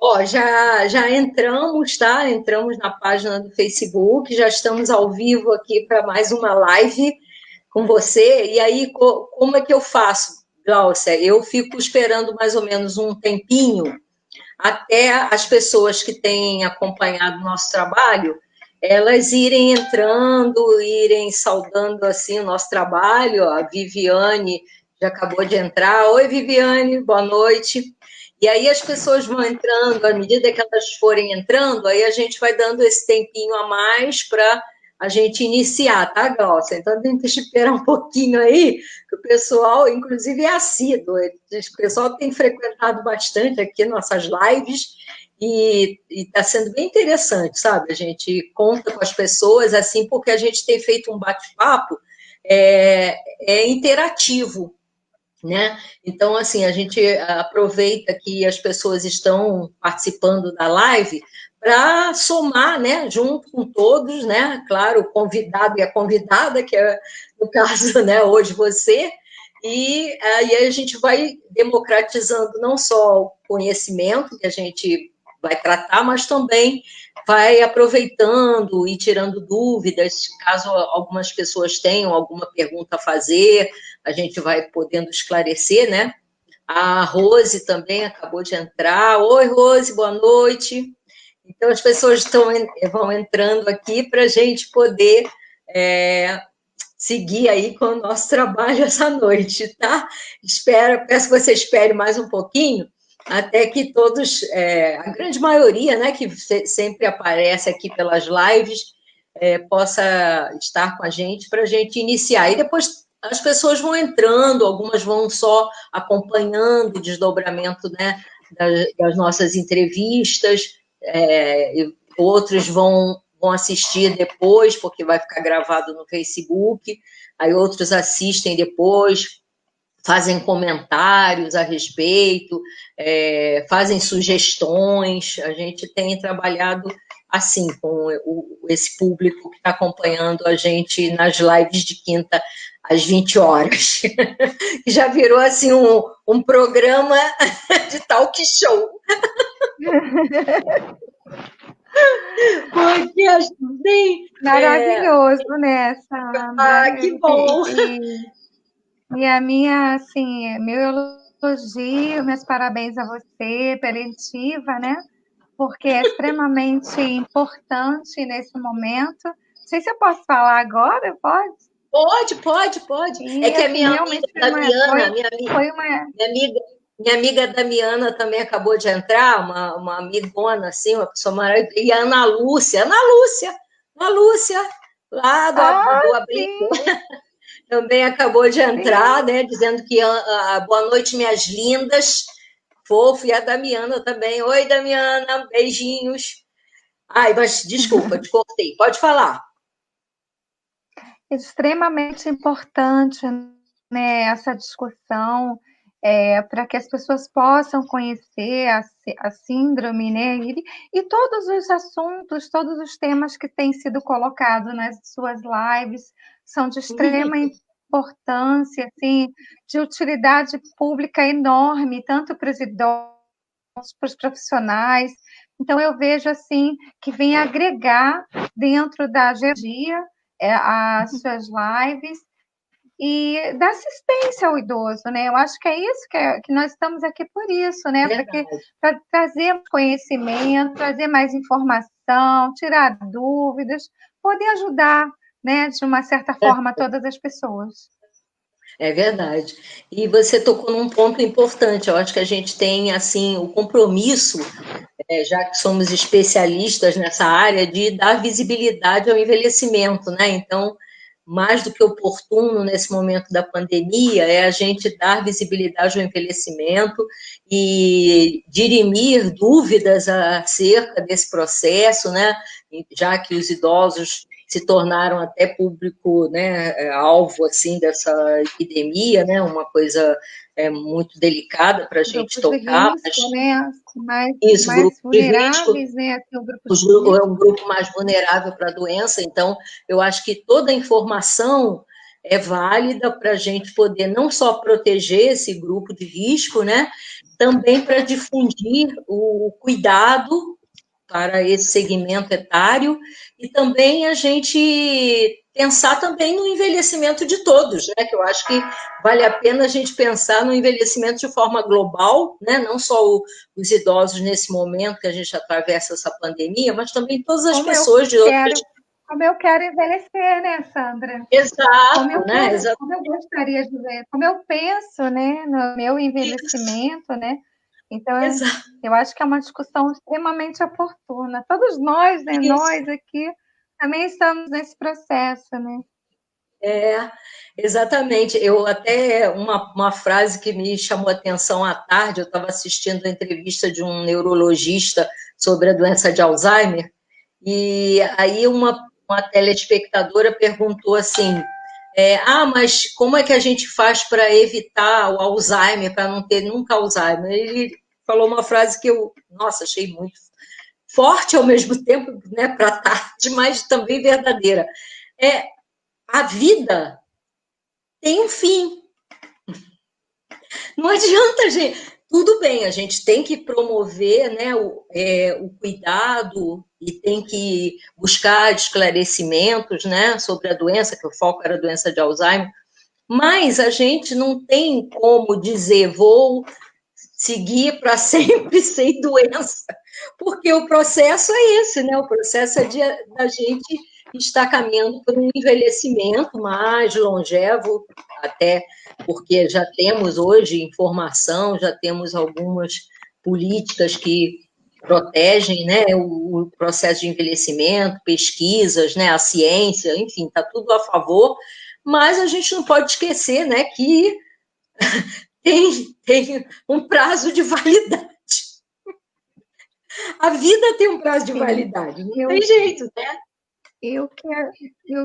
Ó, já entramos, tá? Entramos na página do Facebook, já estamos ao vivo aqui para mais uma live com você. E aí, como é que eu faço, Glaucia? Eu fico esperando mais ou menos um tempinho até as pessoas que têm acompanhado o nosso trabalho, elas irem entrando, irem saudando assim o nosso trabalho. A Viviane já acabou de entrar. Oi, Viviane, boa noite. E aí as pessoas vão entrando, à medida que elas forem entrando, aí a gente vai dando esse tempinho a mais para a gente iniciar, tá, Glaucia? Então, tem que esperar um pouquinho aí, que o pessoal, inclusive, é assíduo. O pessoal tem frequentado bastante aqui nossas lives e está sendo bem interessante, sabe? A gente conta com as pessoas, assim, porque a gente tem feito um bate-papo interativo, né? Então, assim, a gente aproveita que as pessoas estão participando da live para somar, né, junto com todos, né? Claro, o convidado e a convidada, que é, no caso, né, hoje você, e aí a gente vai democratizando não só o conhecimento que a gente vai tratar, mas também vai aproveitando e tirando dúvidas, caso algumas pessoas tenham alguma pergunta a fazer, a gente vai podendo esclarecer, né? A Rose também acabou de entrar. Oi, Rose, boa noite. Então, as pessoas vão entrando aqui para a gente poder seguir aí com o nosso trabalho essa noite, tá? Peço que você espere mais um pouquinho, até que todos, a grande maioria, né, que sempre aparece aqui pelas lives, possa estar com a gente para a gente iniciar. E depois as pessoas vão entrando, algumas vão só acompanhando o desdobramento, né, das nossas entrevistas, outros vão assistir depois, porque vai ficar gravado no Facebook, aí outros assistem depois, fazem comentários a respeito, fazem sugestões. A gente tem trabalhado assim, com esse público que está acompanhando a gente nas lives de quinta às 20 horas. Já virou assim um programa de talk show. Porque assim, maravilhoso, né, Sandra? que bom! E a minha, assim, meu elogio, meus parabéns a você pela iniciativa, né? Porque é extremamente importante nesse momento. Não sei se eu posso falar agora, pode? Pode. E, É que a assim, minha amiga realmente Damiana, foi uma... minha amiga Damiana também acabou de entrar, uma amigona, assim, uma pessoa maravilhosa, e a Ana Lúcia, lá do Abrigo, sim, também acabou de entrar, sim. né, dizendo que boa noite, minhas lindas, fofo, e a Damiana também. Oi, Damiana, beijinhos. Ai, mas desculpa, te cortei, pode falar. Extremamente importante, né, essa discussão, para que as pessoas possam conhecer a síndrome, né, e todos os assuntos, todos os temas que têm sido colocados nas suas lives são de extrema importância, assim, de utilidade pública enorme, tanto para os idosos, para os profissionais. Então, eu vejo assim que vem agregar dentro da geologia as suas lives e dar assistência ao idoso, né? Eu acho que é isso que nós estamos aqui por isso, né? Para trazer conhecimento, trazer mais informação, tirar dúvidas, poder ajudar, né, de uma certa forma, todas as pessoas. É verdade. E você tocou num ponto importante. Eu acho que a gente tem assim o compromisso, já que somos especialistas nessa área, de dar visibilidade ao envelhecimento, né? Então, mais do que oportuno nesse momento da pandemia é a gente dar visibilidade ao envelhecimento e dirimir dúvidas acerca desse processo, né? Já que os idosos se tornaram até público, né, alvo assim dessa epidemia, né? Uma coisa muito delicada para a gente Grupos de tocar. risco, né? Isso, Mais grupo de risco, vulneráveis, né? Assim, o grupo de é um risco. grupo mais vulnerável para a doença, então eu acho que toda a informação é válida para a gente poder não só proteger esse grupo de risco, né, também para difundir o cuidado para esse segmento etário e também a gente pensar também no envelhecimento de todos, né? Que eu acho que vale a pena a gente pensar no envelhecimento de forma global, né? Não só os idosos nesse momento que a gente atravessa essa pandemia, mas também todas as pessoas de outras... Como eu quero envelhecer, né, Sandra? Exato, né? Exato. Como eu gostaria de ver, como eu penso, né, no meu envelhecimento, né? Então, eu acho que é uma discussão extremamente oportuna. Todos nós, né, nós aqui, também estamos nesse processo, né? Exatamente. Eu até, uma frase que me chamou a atenção à tarde, eu estava assistindo a entrevista de um neurologista sobre a doença de Alzheimer, e aí uma telespectadora perguntou assim, mas como é que a gente faz para evitar o Alzheimer, para não ter nunca Alzheimer? Ele falou uma frase que eu, nossa, achei muito forte ao mesmo tempo, né, para tarde, mas também verdadeira. A vida tem um fim. Não adianta, gente. Tudo bem, a gente tem que promover, né, o cuidado e tem que buscar esclarecimentos, né, sobre a doença, que o foco era a doença de Alzheimer, mas a gente não tem como dizer vou seguir para sempre sem doença, porque o processo é esse, né? O processo é da gente estar caminhando por um envelhecimento mais longevo, até porque já temos hoje informação, já temos algumas políticas que protegem, né, o processo de envelhecimento, pesquisas, né, a ciência, enfim, está tudo a favor, mas a gente não pode esquecer, né, que tem um prazo de validade. A vida tem um prazo de validade, não tem jeito, né? E o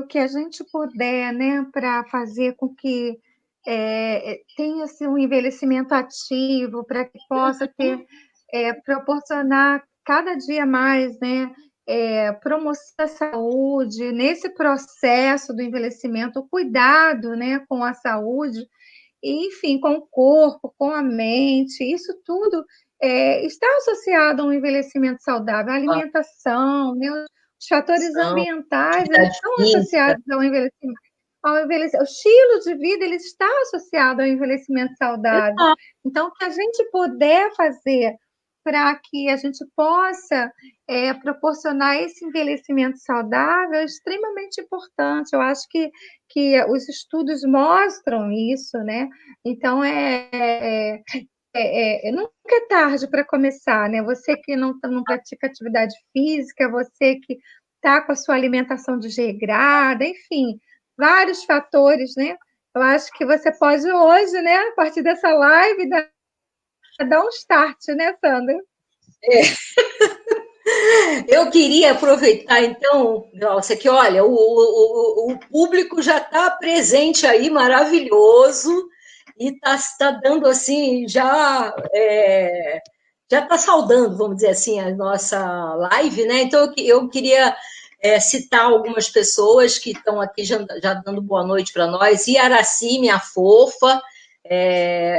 que a gente puder, né, para fazer com que tenha assim, um envelhecimento ativo, para que possa ter, proporcionar cada dia mais, né, promoção da saúde, nesse processo do envelhecimento, o cuidado, né, com a saúde, e, enfim, com o corpo, com a mente, isso tudo está associado a um envelhecimento saudável, a alimentação, né, os fatores ambientais, eles estão associados ao envelhecimento. O estilo de vida ele está associado ao envelhecimento saudável. Então, o que a gente puder fazer para que a gente possa proporcionar esse envelhecimento saudável é extremamente importante. Eu acho que os estudos mostram isso, né? Então, nunca é tarde para começar, né? Você que não pratica atividade física, você que está com a sua alimentação desregrada, enfim, vários fatores, né? Eu acho que você pode hoje, né, a partir dessa live, dar um start, né, Sandra? Eu queria aproveitar, então, Glaucia, que, olha, o público já está presente aí, maravilhoso, e está dando, assim, já está saudando, vamos dizer assim, a nossa live, né? Então, eu queria citar algumas pessoas que estão aqui já dando boa noite para nós. Iaraci, minha fofa,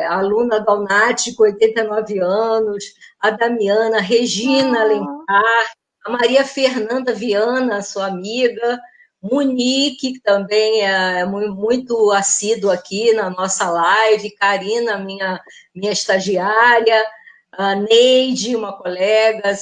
aluna da UNAT, com 89 anos, a Damiana, Regina Alencar, a Maria Fernanda Viana, sua amiga, Monique, que também é muito assídua aqui na nossa live, Karina, minha estagiária, a Neide, uma colega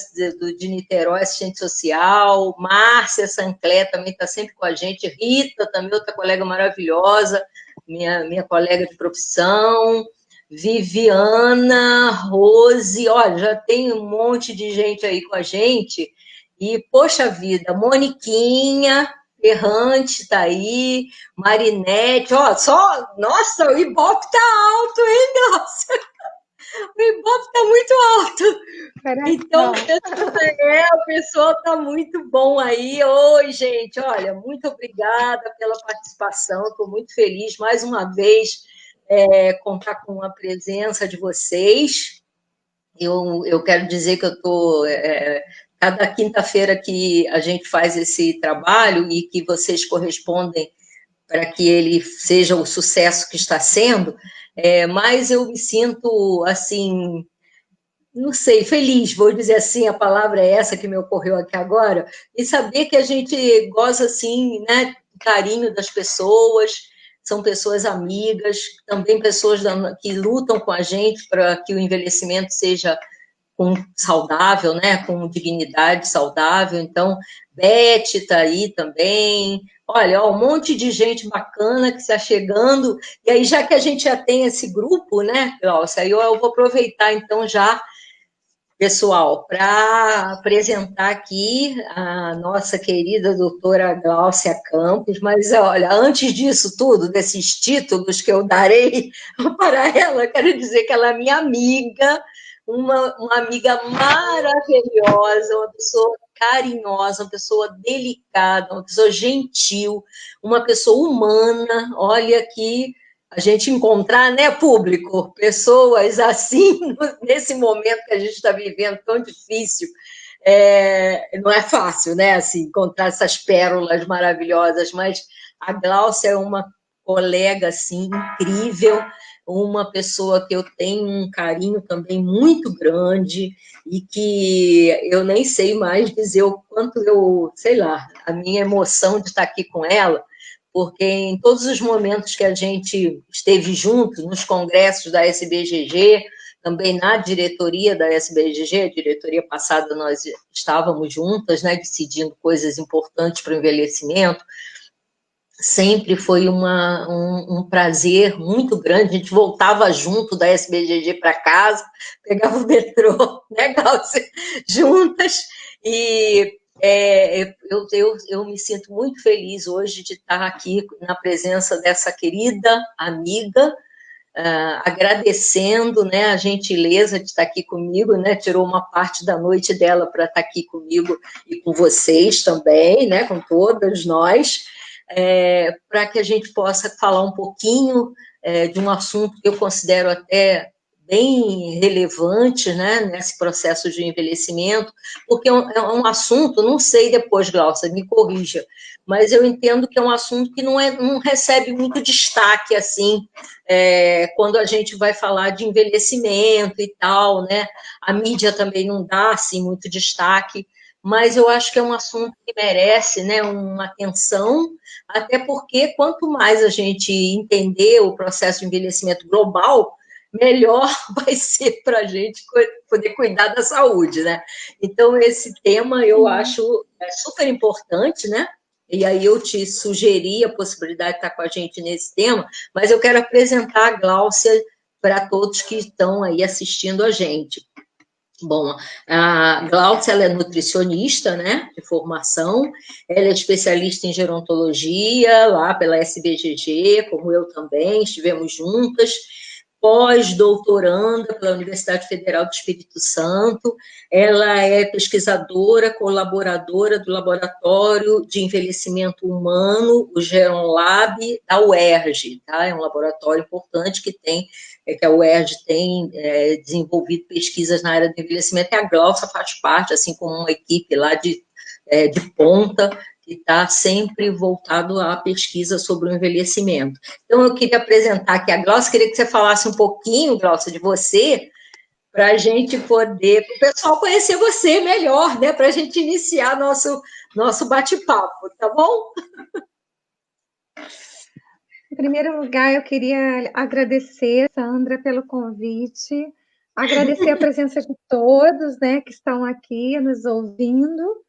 de Niterói, assistente social, Márcia Sanclé também está sempre com a gente, Rita também, outra colega maravilhosa, minha colega de profissão, Viviana, Rose, olha, já tem um monte de gente aí com a gente, e, poxa vida, Moniquinha, Errante tá aí, Marinete, ó, nossa, o Ibope tá alto, hein, nossa, o Ibope tá muito alto. Então, o pessoal está muito bom aí. Oi, gente, olha, muito obrigada pela participação, estou muito feliz, mais uma vez, contar com a presença de vocês. Eu quero dizer que eu estou... cada quinta-feira que a gente faz esse trabalho e que vocês correspondem para que ele seja o sucesso que está sendo, mas eu me sinto, assim... não sei, feliz, vou dizer assim, a palavra é essa que me ocorreu aqui agora, e saber que a gente goza, assim, né, carinho das pessoas, são pessoas amigas, também pessoas que lutam com a gente para que o envelhecimento seja saudável, né, com dignidade saudável. Então, Beth está aí também. Olha, ó, um monte de gente bacana que está chegando. E aí, já que a gente já tem esse grupo, né, Glaucia, aí eu vou aproveitar então já, pessoal, para apresentar aqui a nossa querida doutora Gláucia Campos, mas olha, antes disso tudo, desses títulos que eu darei para ela, quero dizer que ela é minha amiga, uma amiga maravilhosa, uma pessoa carinhosa, uma pessoa delicada, uma pessoa gentil, uma pessoa humana, olha que a gente encontrar, né, público, pessoas assim, nesse momento que a gente está vivendo tão difícil, não é fácil, né, assim, encontrar essas pérolas maravilhosas, mas a Gláucia é uma colega, assim, incrível, uma pessoa que eu tenho um carinho também muito grande e que eu nem sei mais dizer o quanto eu, sei lá, a minha emoção de estar aqui com ela, porque em todos os momentos que a gente esteve junto, nos congressos da SBGG, também na diretoria da SBGG, a diretoria passada nós estávamos juntas, né, decidindo coisas importantes para o envelhecimento, sempre foi um prazer muito grande, a gente voltava junto da SBGG para casa, pegava o metrô, né, Glaucia, juntas, e eu me sinto muito feliz hoje de estar aqui na presença dessa querida amiga, agradecendo, né, a gentileza de estar aqui comigo, né, tirou uma parte da noite dela para estar aqui comigo e com vocês também, né, com todas nós, para que a gente possa falar um pouquinho de um assunto que eu considero até bem relevante, né, nesse processo de envelhecimento, porque é um assunto, não sei depois, Glaucia, me corrija, mas eu entendo que é um assunto que não recebe muito destaque, assim, quando a gente vai falar de envelhecimento e tal, né, a mídia também não dá, assim, muito destaque, mas eu acho que é um assunto que merece, né, uma atenção, até porque quanto mais a gente entender o processo de envelhecimento global, melhor vai ser para a gente poder cuidar da saúde, né? Então, esse tema eu acho super importante, né? E aí eu te sugeri a possibilidade de estar com a gente nesse tema, mas eu quero apresentar a Gláucia para todos que estão aí assistindo a gente. Bom, a Gláucia, ela é nutricionista, né, de formação, ela é especialista em gerontologia, lá pela SBGG, como eu também, estivemos juntas, pós-doutoranda pela Universidade Federal do Espírito Santo, ela é pesquisadora, colaboradora do Laboratório de Envelhecimento Humano, o GeronLab, da UERJ, tá? É um laboratório importante que a UERJ tem desenvolvido pesquisas na área do envelhecimento, e a Gláucia faz parte, assim como uma equipe lá de ponta, que está sempre voltado à pesquisa sobre o envelhecimento. Então, eu queria apresentar aqui a Gláucia, queria que você falasse um pouquinho, Gláucia, de você, para a gente poder, para o pessoal conhecer você melhor, né, para a gente iniciar nosso bate-papo, tá bom? Em primeiro lugar, eu queria agradecer, Sandra, pelo convite, agradecer a presença de todos, né, que estão aqui nos ouvindo.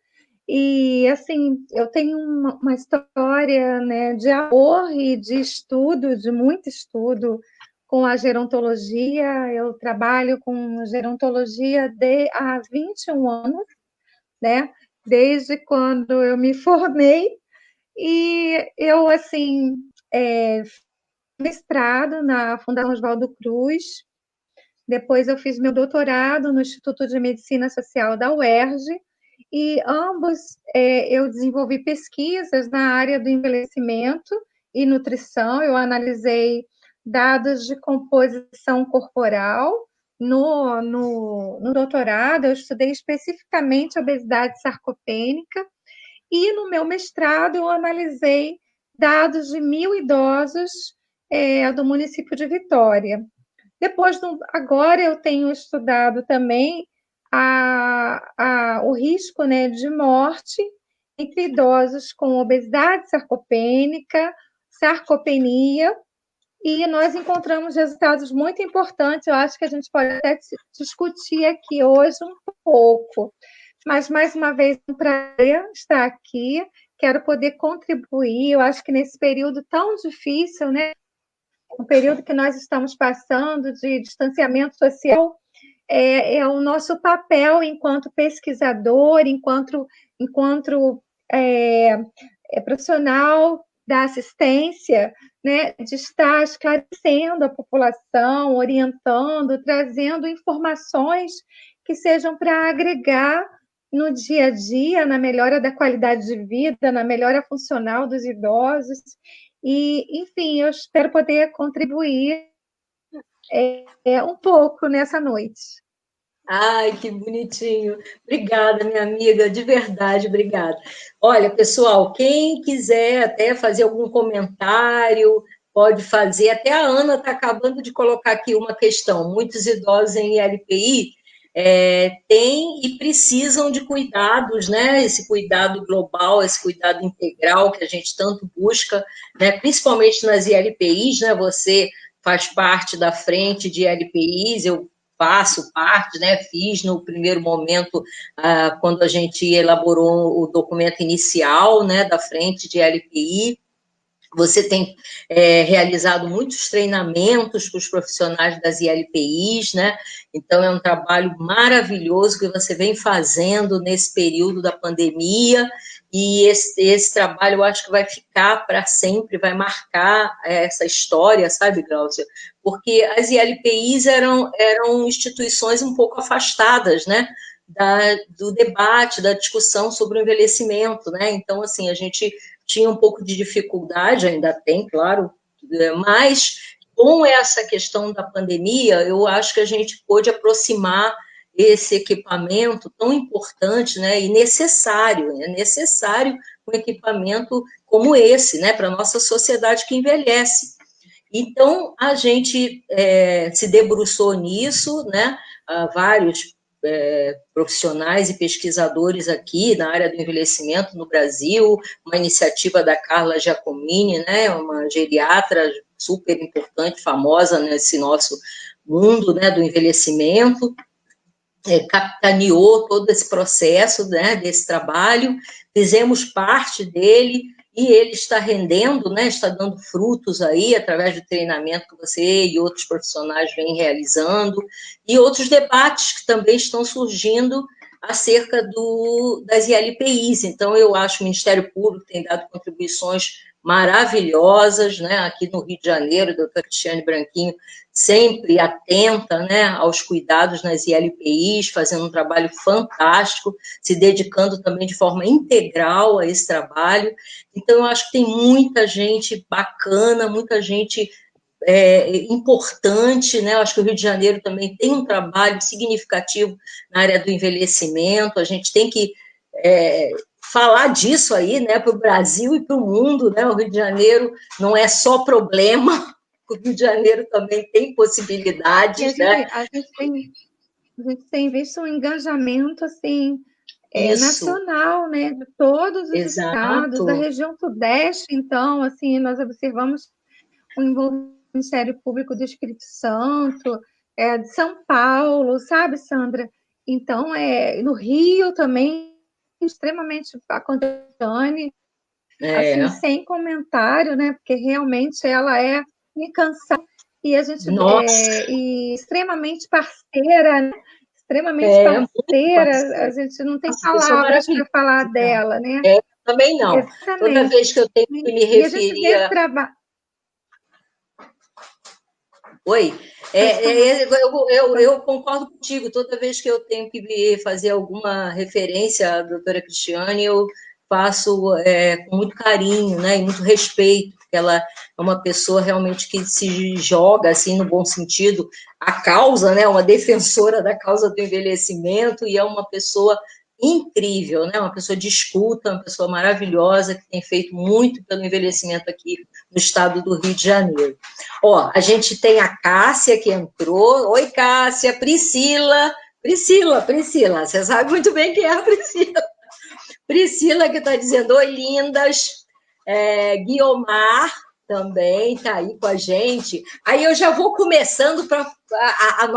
E, assim, eu tenho uma história, né, de amor e de estudo, de muito estudo com a gerontologia. Eu trabalho com gerontologia há 21 anos, né, desde quando eu me formei. E eu, assim, mestrado na Fundação Oswaldo Cruz, depois eu fiz meu doutorado no Instituto de Medicina Social da UERJ, e ambos eu desenvolvi pesquisas na área do envelhecimento e nutrição. Eu analisei dados de composição corporal. No doutorado, eu estudei especificamente a obesidade sarcopênica, e no meu mestrado eu analisei dados de 1.000 idosos do município de Vitória. Agora eu tenho estudado também o risco, né, de morte entre idosos com obesidade sarcopênica, sarcopenia, e nós encontramos resultados muito importantes. Eu acho que a gente pode até discutir aqui hoje um pouco. Mas, mais uma vez, um prazer estar aqui. Quero poder contribuir. Eu acho que nesse período tão difícil, né, um período que nós estamos passando de distanciamento social, é o nosso papel enquanto pesquisador, enquanto profissional da assistência, né, de estar esclarecendo a população, orientando, trazendo informações que sejam para agregar no dia a dia, na melhora da qualidade de vida, na melhora funcional dos idosos. E, enfim, eu espero poder contribuir um pouco nessa noite. Ai, que bonitinho. Obrigada, minha amiga, de verdade, obrigada. Olha, pessoal, quem quiser até fazer algum comentário, pode fazer. Até a Ana está acabando de colocar aqui uma questão. Muitos idosos em ILPI têm e precisam de cuidados, né? Esse cuidado global, esse cuidado integral que a gente tanto busca, né? Principalmente nas ILPIs, né? Você faz parte da frente de ILPIs, eu faço parte, né? Fiz no primeiro momento, quando a gente elaborou o documento inicial, né, da frente de LPI. Você tem realizado muitos treinamentos para os profissionais das ILPIs, né? Então, é um trabalho maravilhoso que você vem fazendo nesse período da pandemia, e esse trabalho eu acho que vai ficar para sempre, vai marcar essa história, sabe, Glaucia? Porque as ILPIs eram instituições um pouco afastadas, né? Do debate, da discussão sobre o envelhecimento, né? Então, assim, a gente tinha um pouco de dificuldade, ainda tem, claro, mas com essa questão da pandemia, eu acho que a gente pôde aproximar esse equipamento tão importante, né, e necessário, é necessário um equipamento como esse, né, para a nossa sociedade que envelhece. Então, a gente se debruçou nisso, né, vários profissionais e pesquisadores aqui na área do envelhecimento no Brasil, uma iniciativa da Carla Giacomini, né, uma geriatra super importante, famosa nesse nosso mundo, né, do envelhecimento, capitaneou todo esse processo, né, desse trabalho, fizemos parte dele, e ele está rendendo, né, está dando frutos aí, através do treinamento que você e outros profissionais vêm realizando, e outros debates que também estão surgindo acerca das ILPIs. Então, eu acho que o Ministério Público tem dado contribuições maravilhosas, né, aqui no Rio de Janeiro, a doutora Cristiane Branquinho, sempre atenta, né, aos cuidados nas ILPIs, fazendo um trabalho fantástico, se dedicando também de forma integral a esse trabalho. Então, eu acho que tem muita gente bacana, muita gente importante, né? Eu acho que o Rio de Janeiro também tem um trabalho significativo na área do envelhecimento, a gente tem que falar disso aí, né, para o Brasil e para o mundo, né? O Rio de Janeiro não é só problema, o Rio de Janeiro também tem possibilidades, né? A gente tem visto um engajamento, assim, nacional, né, de todos os estados, da região sudeste, então, assim, nós observamos o envolvimento do Ministério Público do Espírito Santo, de São Paulo, sabe, Sandra? Então, no Rio também, extremamente acontecendo, assim, sem comentário, né, porque realmente ela é incansável, e a gente e extremamente parceira, né? Extremamente parceira, a gente não tem palavras para falar dela, né? Também não. Exatamente. Toda vez que eu tenho que me referir Oi? Eu concordo contigo. Toda vez que eu tenho que fazer alguma referência à doutora Cristiane, eu faço com muito carinho, né, e muito respeito, porque ela é uma pessoa realmente que se joga, assim, no bom sentido, a causa, né, uma defensora da causa do envelhecimento, e é uma pessoa incrível, né? Uma pessoa de escuta, uma pessoa maravilhosa, que tem feito muito pelo envelhecimento aqui no estado do Rio de Janeiro. Ó, a gente tem a Cássia que entrou. Oi, Cássia. Priscila, você sabe muito bem quem é a Priscila. Priscila que está dizendo, oi, lindas. Guiomar também está aí com a gente. Aí eu já vou começando para a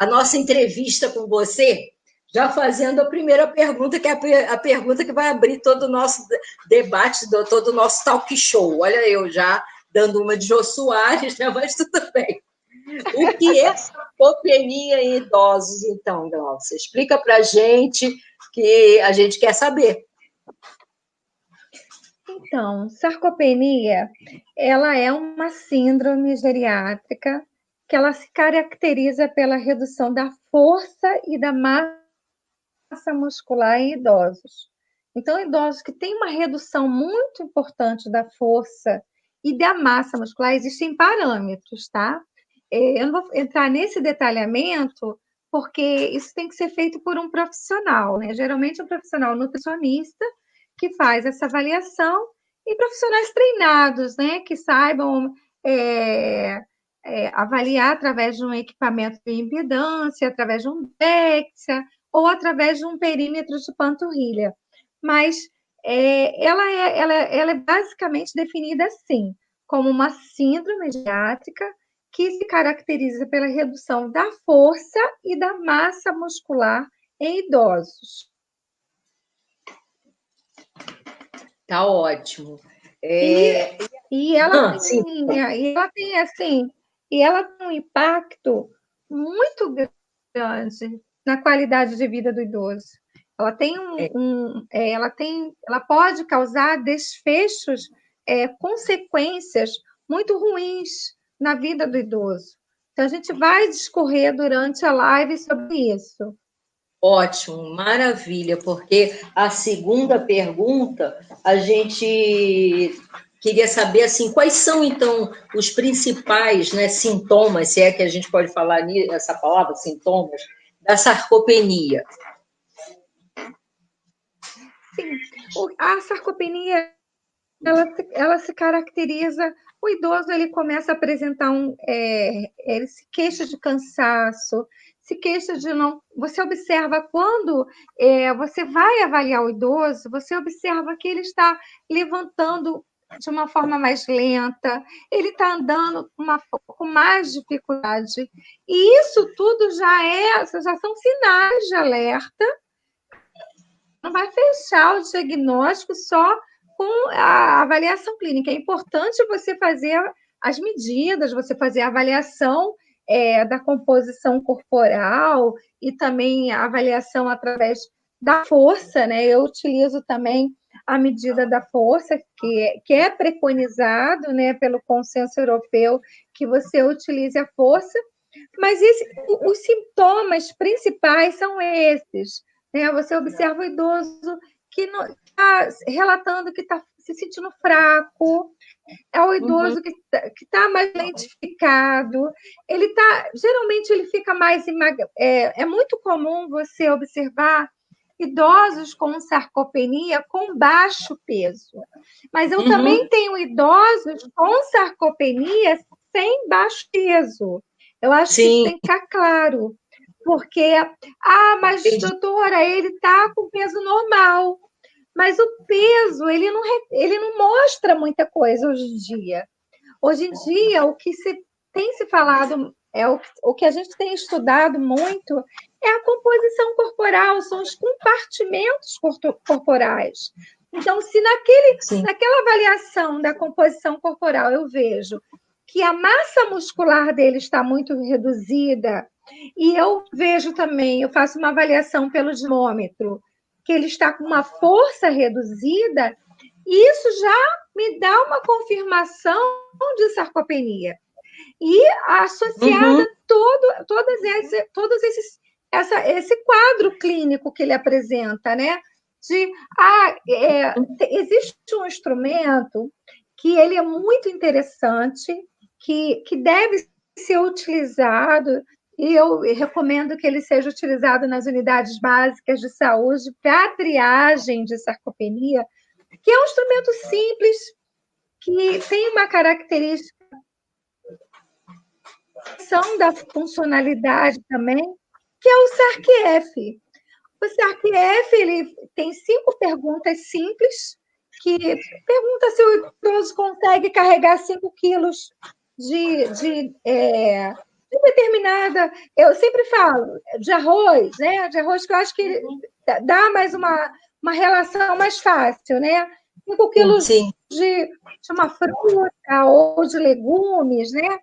nossa entrevista com você, já fazendo a primeira pergunta, que é a pergunta que vai abrir todo o nosso debate, todo o nosso talk show. Olha, eu já dando uma de Jô Soares, né? Mas tudo bem. O que é sarcopenia em idosos, então, Glaucia? Explica para a gente, que a gente quer saber. Então, sarcopenia, ela é uma síndrome geriátrica que ela se caracteriza pela redução da força e da massa muscular em idosos. Então, idosos que têm uma redução muito importante da força e da massa muscular, existem parâmetros, tá? Eu não vou entrar nesse detalhamento, porque isso tem que ser feito por um profissional, né? Geralmente um profissional nutricionista que faz essa avaliação e profissionais treinados, né? Que saibam avaliar através de um equipamento de impedância, através de um DEXA, ou através de um perímetro de panturrilha. Mas ela é basicamente definida assim, como uma síndrome geriátrica que se caracteriza pela redução da força e da massa muscular em idosos. Tá ótimo. E ela tem um impacto muito grande na qualidade de vida do idoso. Ela tem ela pode causar desfechos, consequências muito ruins na vida do idoso. Então, a gente vai discorrer durante a live sobre isso. Ótimo, maravilha, porque a segunda pergunta, a gente queria saber, assim, quais são, então, os principais, né, sintomas, se é que a gente pode falar essa palavra, sintomas, da sarcopenia? Sim, a sarcopenia, ela se caracteriza, o idoso ele começa a apresentar ele se queixa de cansaço, se queixa de não. Você observa quando você vai avaliar o idoso, você observa que ele está levantando de uma forma mais lenta, ele está andando com mais dificuldade, e isso tudo já são sinais de alerta. Não vai fechar o diagnóstico só com a avaliação clínica. É importante você fazer as medidas, você fazer a avaliação da composição corporal e também a avaliação através da força, né? Eu utilizo também a medida da força, que é preconizado, né, pelo consenso europeu, que você utilize a força, mas os sintomas principais são esses. Você observa o idoso que está relatando que está se sentindo fraco, é o idoso que está mais lentificado, geralmente ele fica mais é muito comum você observar idosos com sarcopenia com baixo peso, mas eu também tenho idosos com sarcopenia sem baixo peso. Eu acho que isso tem que ficar claro. Porque, mas doutora, ele está com peso normal. Mas o peso, ele não mostra muita coisa hoje em dia. Hoje em dia, o que tem se falado, o que a gente tem estudado muito, é a composição corporal, são os compartimentos corporais. Então, se naquela avaliação da composição corporal eu vejo que a massa muscular dele está muito reduzida, e eu vejo também, eu faço uma avaliação pelo dimômetro, que ele está com uma força reduzida, isso já me dá uma confirmação de sarcopenia. E associada a todos esse quadro clínico que ele apresenta, né? Existe um instrumento que ele é muito interessante, que deve ser utilizado e eu recomendo que ele seja utilizado nas unidades básicas de saúde para a triagem de sarcopenia, que é um instrumento simples, que tem uma característica da funcionalidade também, que é o SARC-F. O SARC-F ele tem 5 perguntas simples, que pergunta se o idoso consegue carregar 5 quilos de determinada... Eu sempre falo de arroz, né? De arroz, que eu acho que dá mais uma relação mais fácil, né? 5 quilos de uma fruta ou de legumes, né?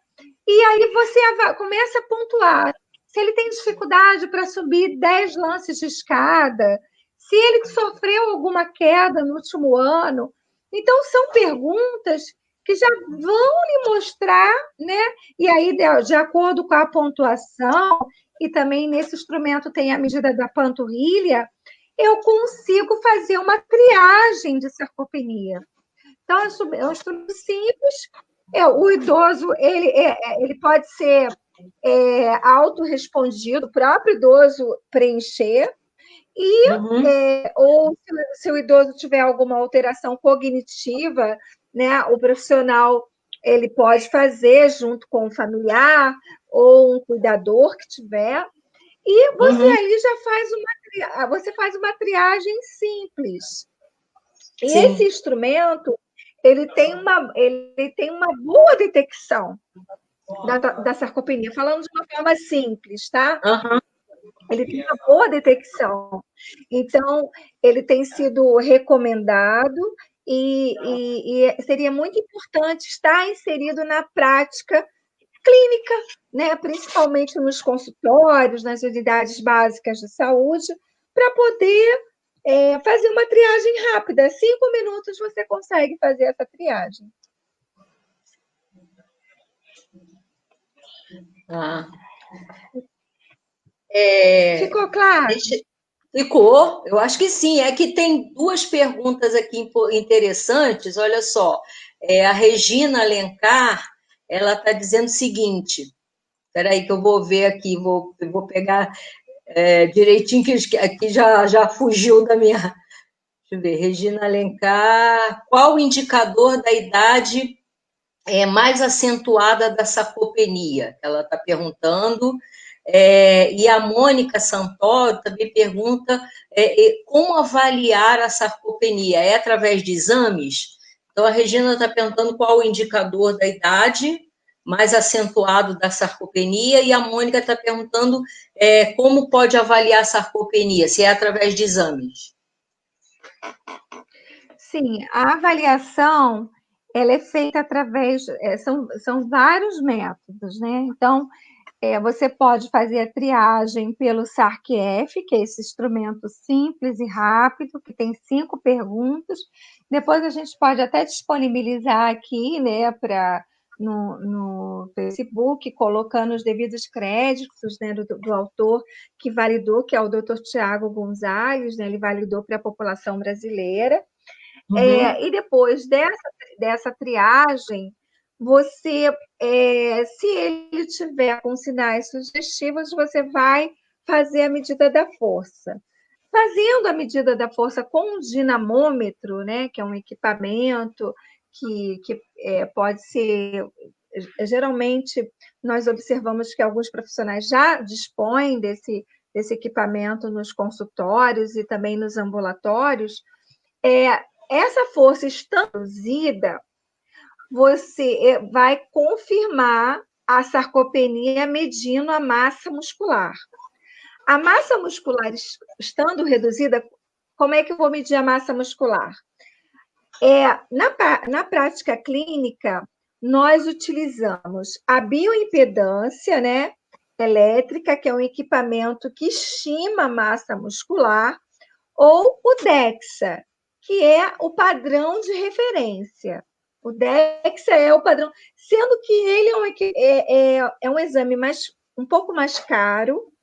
E aí você começa a pontuar. Se ele tem dificuldade para subir 10 lances de escada, se ele sofreu alguma queda no último ano. Então, são perguntas que já vão lhe mostrar, né? E aí, de acordo com a pontuação, e também nesse instrumento tem a medida da panturrilha, eu consigo fazer uma triagem de sarcopenia. Então, é um instrumento simples. O idoso ele pode ser autorrespondido, o próprio idoso preencher, ou se o idoso tiver alguma alteração cognitiva, né, o profissional ele pode fazer junto com o familiar ou um cuidador que tiver, e você aí já faz uma triagem simples. E esse instrumento ele tem uma boa detecção da sarcopenia, falando de uma forma simples, tá? Ele tem uma boa detecção. Então, ele tem sido recomendado e seria muito importante estar inserido na prática clínica, né? Principalmente nos consultórios, nas unidades básicas de saúde, para poder fazer uma triagem rápida. 5 minutos você consegue fazer essa triagem. Ficou claro? Ficou, eu acho que sim. É que tem 2 perguntas aqui interessantes. Olha só, a Regina Alencar, ela está dizendo o seguinte, espera aí que eu vou ver aqui, vou pegar direitinho, que aqui já fugiu da minha... Deixa eu ver, Regina Alencar, qual o indicador da idade mais acentuada da sarcopenia? Ela está perguntando. E a Mônica Santoro também pergunta como avaliar a sarcopenia? É através de exames? Então, a Regina está perguntando qual o indicador da idade mais acentuado da sarcopenia, e a Mônica está perguntando como pode avaliar a sarcopenia, se é através de exames. Sim, a avaliação ela é feita através... São vários métodos, né? Então, você pode fazer a triagem pelo SARC-F, que é esse instrumento simples e rápido, que tem 5 perguntas. Depois a gente pode até disponibilizar aqui, né, no Facebook, colocando os devidos créditos, né, do autor que validou, que é o Dr. Tiago Gonzalez, né, ele validou para a população brasileira. E depois dessa triagem, você, se ele tiver com sinais sugestivos, você vai fazer a medida da força. Fazendo a medida da força com um dinamômetro, né, que é um equipamento que pode ser... Geralmente, nós observamos que alguns profissionais já dispõem desse equipamento nos consultórios e também nos ambulatórios. Essa força estando reduzida, você vai confirmar a sarcopenia medindo a massa muscular. A massa muscular estando reduzida, como é que eu vou medir a massa muscular? Na prática clínica, nós utilizamos a bioimpedância, né, elétrica, que é um equipamento que estima a massa muscular, ou o DEXA, que é o padrão de referência. O DEXA é o padrão, sendo que ele é um exame um pouco mais caro,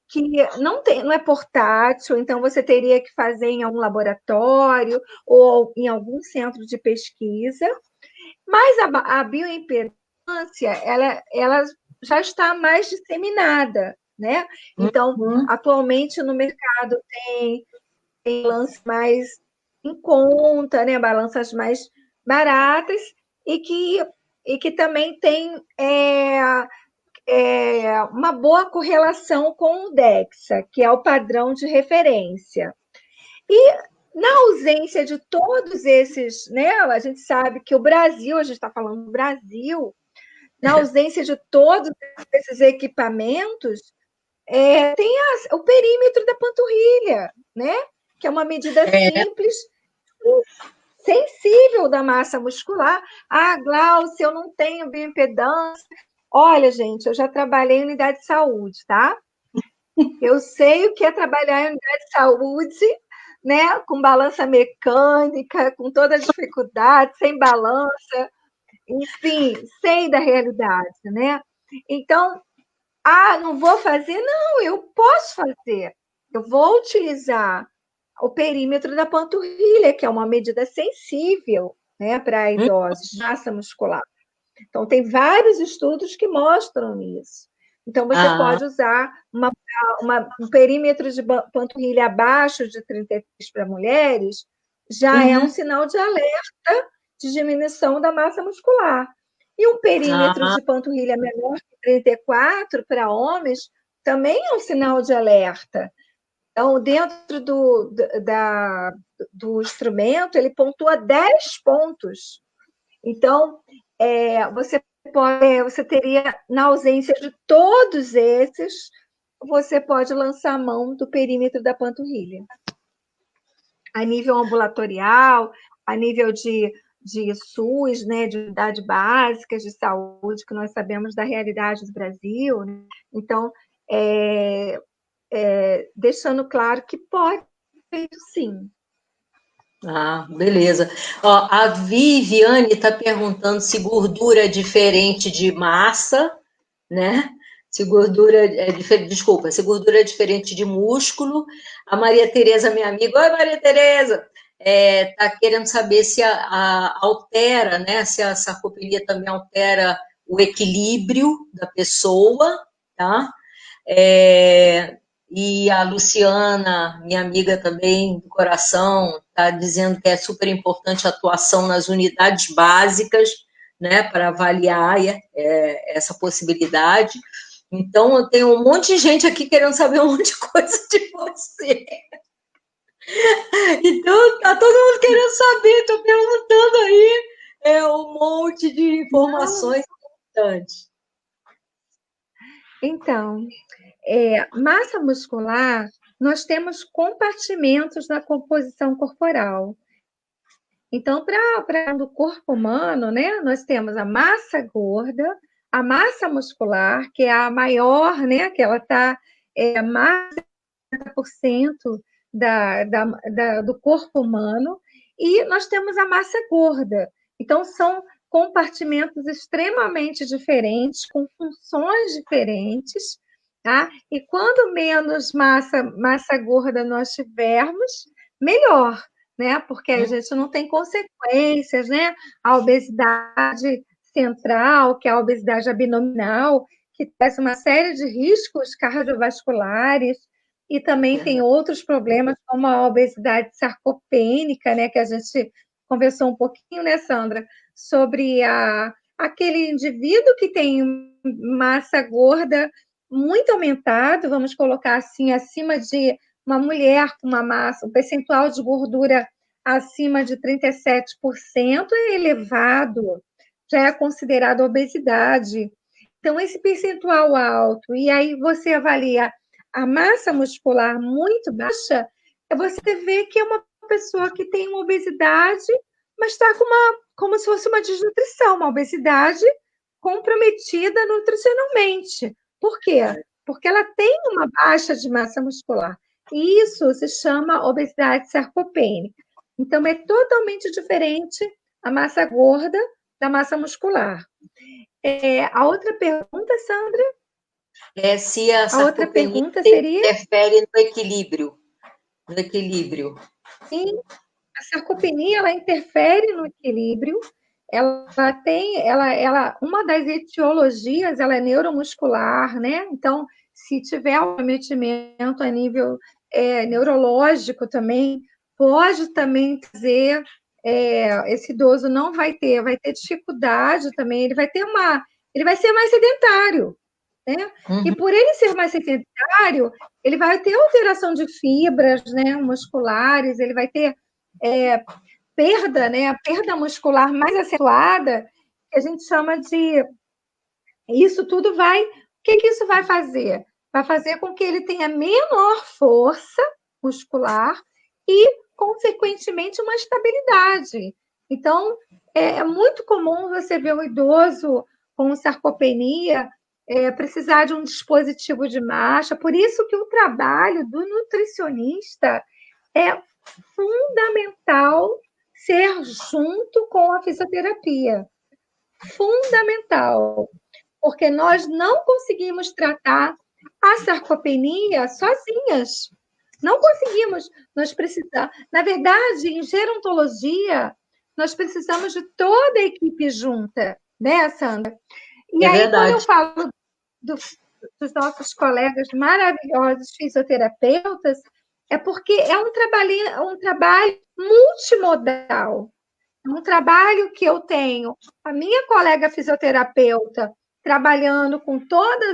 que não é portátil, então você teria que fazer em algum laboratório ou em algum centro de pesquisa. Mas a bioimpedância, ela já está mais disseminada, né? Então, Uhum. atualmente no mercado tem balanças mais em conta, né? Balanças mais baratas e que também tem uma boa correlação com o DEXA, que é o padrão de referência. E na ausência de todos esses, né? A gente sabe que o Brasil, a gente está falando do Brasil, na ausência de todos esses equipamentos, tem o perímetro da panturrilha, né? Que é uma medida É, simples, sensível da massa muscular. Ah, Glaucia, eu não tenho bioimpedância. Olha, gente, eu já trabalhei em unidade de saúde, tá? Eu sei o que é trabalhar em unidade de saúde, né? Com balança mecânica, com toda a dificuldade, sem balança, enfim, sei da realidade, né? Então, não vou fazer? Não, eu posso fazer. Eu vou utilizar o perímetro da panturrilha, que é uma medida sensível, né, para idosos, massa muscular. Então, tem vários estudos que mostram isso. Então, você ah, pode usar um perímetro de panturrilha abaixo de 33 para mulheres, já é um uhum. sinal de alerta de diminuição da massa muscular. E um perímetro Ah, de panturrilha menor que 34 para homens também é um sinal de alerta. Então, dentro do instrumento, ele pontua 10 pontos. Então, você teria, na ausência de todos esses, você pode lançar a mão do perímetro da panturrilha. A nível ambulatorial, a nível de SUS, né, de unidades básicas de saúde, que nós sabemos da realidade do Brasil. Né? Então, deixando claro que pode, sim. beleza. Ó, a Viviane está perguntando se gordura é diferente de massa, né? Se gordura é diferente, desculpa, se gordura é diferente de músculo. A Maria Tereza, minha amiga, oi Maria Tereza, tá querendo saber se altera, né? Se a sarcopenia também altera o equilíbrio da pessoa, tá? É, e a Luciana, minha amiga também do coração, está dizendo que é super importante a atuação nas unidades básicas, né, para avaliar essa possibilidade. Então, eu tenho um monte de gente aqui querendo saber um monte de coisa de você. Então, tá todo mundo querendo saber, estou perguntando aí um monte de Não. informações importantes. Então, massa muscular, nós temos compartimentos na composição corporal. Então, para o corpo humano, né, nós temos a massa gorda, a massa muscular, que é a maior, né, que ela está mais de 50% do corpo humano, e nós temos a massa gorda. Então, são compartimentos extremamente diferentes, com funções diferentes, tá? E quando menos massa gorda nós tivermos, melhor, né? Porque a gente não tem consequências, né? A obesidade central, que é a obesidade abdominal, que traz uma série de riscos cardiovasculares, e também tem outros problemas, como a obesidade sarcopênica, né? Que a gente conversou um pouquinho, né, Sandra? Sobre aquele indivíduo que tem massa gorda muito aumentado, vamos colocar assim, acima de uma mulher com uma massa, um percentual de gordura acima de 37% é elevado, já é considerado obesidade. Então, esse percentual alto, e aí você avalia a massa muscular muito baixa, você vê que é uma pessoa que tem uma obesidade, mas está como se fosse uma desnutrição, uma obesidade comprometida nutricionalmente. Por quê? Porque ela tem uma baixa de massa muscular. E isso se chama obesidade sarcopênica. Então, é totalmente diferente a massa gorda da massa muscular. A outra pergunta, Sandra? Se a A outra sarcopenia pergunta seria: interfere no equilíbrio. No equilíbrio. sim, a sarcopenia ela interfere no equilíbrio uma das etiologias, ela é neuromuscular, né? Então, se tiver um cometimento a nível neurológico também, pode também trazer, esse idoso não vai ter dificuldade também, ele vai ser mais sedentário, né? E por ele ser mais sedentário, ele vai ter alteração de fibras, né, musculares, ele vai ter perda, né, a perda muscular mais acentuada, que a gente chama de... Isso tudo vai... O que que isso vai fazer? Vai fazer com que ele tenha menor força muscular e, consequentemente, uma estabilidade. Então, é muito comum você ver um idoso com sarcopenia precisar de um dispositivo de marcha, por isso que o trabalho do nutricionista é fundamental ser junto com a fisioterapia. Fundamental, porque nós não conseguimos tratar a sarcopenia sozinhas. Não conseguimos. Nós precisamos, na verdade, em gerontologia, nós precisamos de toda a equipe junta, né, Sandra? E aí, verdade. quando eu falo dos nossos colegas maravilhosos fisioterapeutas, é porque é um trabalho multimodal. É um trabalho que eu tenho a minha colega fisioterapeuta trabalhando com todo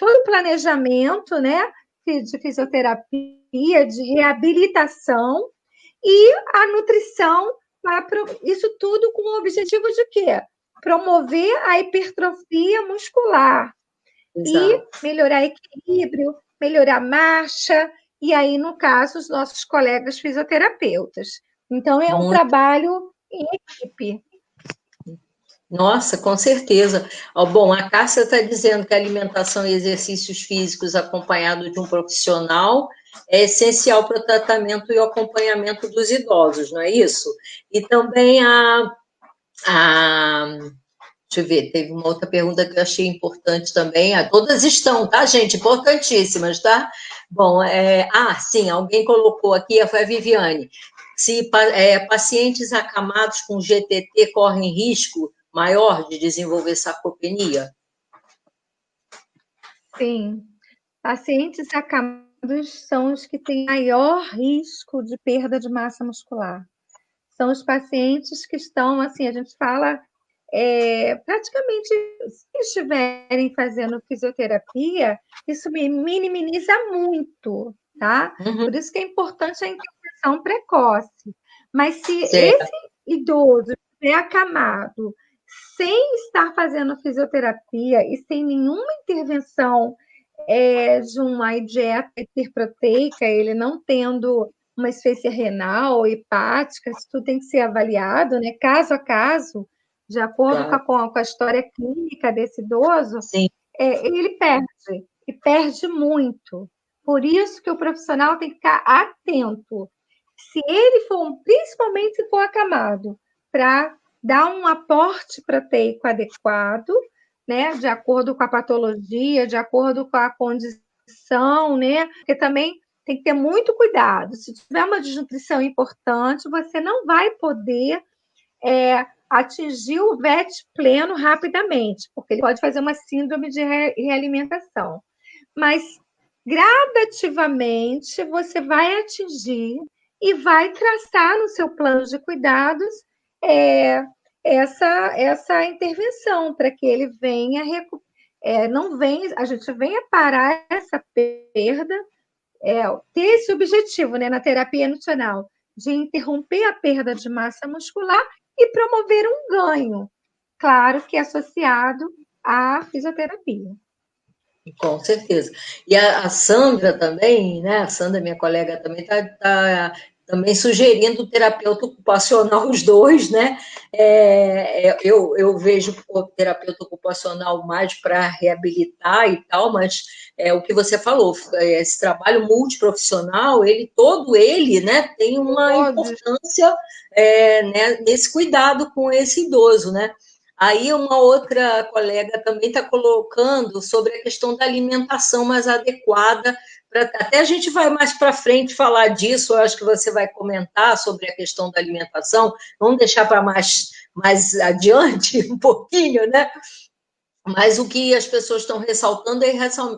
o planejamento, né, de fisioterapia, de reabilitação, e a nutrição, isso tudo com o objetivo de quê? Promover a hipertrofia muscular. Exato. E melhorar equilíbrio, melhorar a marcha, e aí, no caso, os nossos colegas fisioterapeutas. Então, é um trabalho em equipe. Nossa, com certeza. Bom, a Cássia está dizendo que a alimentação e exercícios físicos acompanhado de um profissional é essencial para o tratamento e o acompanhamento dos idosos, não é isso? E também deixa eu ver, teve uma outra pergunta que eu achei importante também. Todas estão, tá, gente? Importantíssimas, tá? Bom, sim, alguém colocou aqui, foi a Viviane. Se pacientes acamados com GTT correm risco maior de desenvolver sarcopenia? Sim. Pacientes acamados são os que têm maior risco de perda de massa muscular. São os pacientes que estão, assim, a gente fala, praticamente, se estiverem fazendo fisioterapia, isso minimiza muito, tá? Por isso que é importante a intervenção precoce. Mas se esse idoso estiver acamado, sem estar fazendo fisioterapia e sem nenhuma intervenção de uma dieta hiperproteica, ele não tendo uma insuficiência renal, hepática, isso tudo tem que ser avaliado, né, caso a caso, de acordo com a história clínica desse idoso, ele perde, e perde muito. Por isso que o profissional tem que ficar atento. Se ele for, principalmente se for acamado, para dar um aporte proteico adequado, né, de acordo com a patologia, de acordo com a condição, né, porque também tem que ter muito cuidado. Se tiver uma desnutrição importante, você não vai poder atingir o VET pleno rapidamente, porque ele pode fazer uma síndrome de realimentação. Mas, gradativamente, você vai atingir e vai traçar no seu plano de cuidados essa intervenção, para que ele venha, a gente venha parar essa perda, ter esse objetivo, né, na terapia nutricional, de interromper a perda de massa muscular e promover um ganho, claro que associado à fisioterapia. Com certeza. E a Sandra também, né? A Sandra, minha colega, também está também sugerindo terapeuta ocupacional, os dois, né? Eu vejo o terapeuta ocupacional mais para reabilitar e tal, mas o que você falou, esse trabalho multiprofissional, todo ele, né, tem uma importância né, nesse cuidado com esse idoso, né? Aí uma outra colega também está colocando sobre a questão da alimentação mais adequada Até a gente vai mais para frente falar disso, eu acho que você vai comentar sobre a questão da alimentação, vamos deixar para mais adiante um pouquinho, né? Mas o que as pessoas estão ressaltando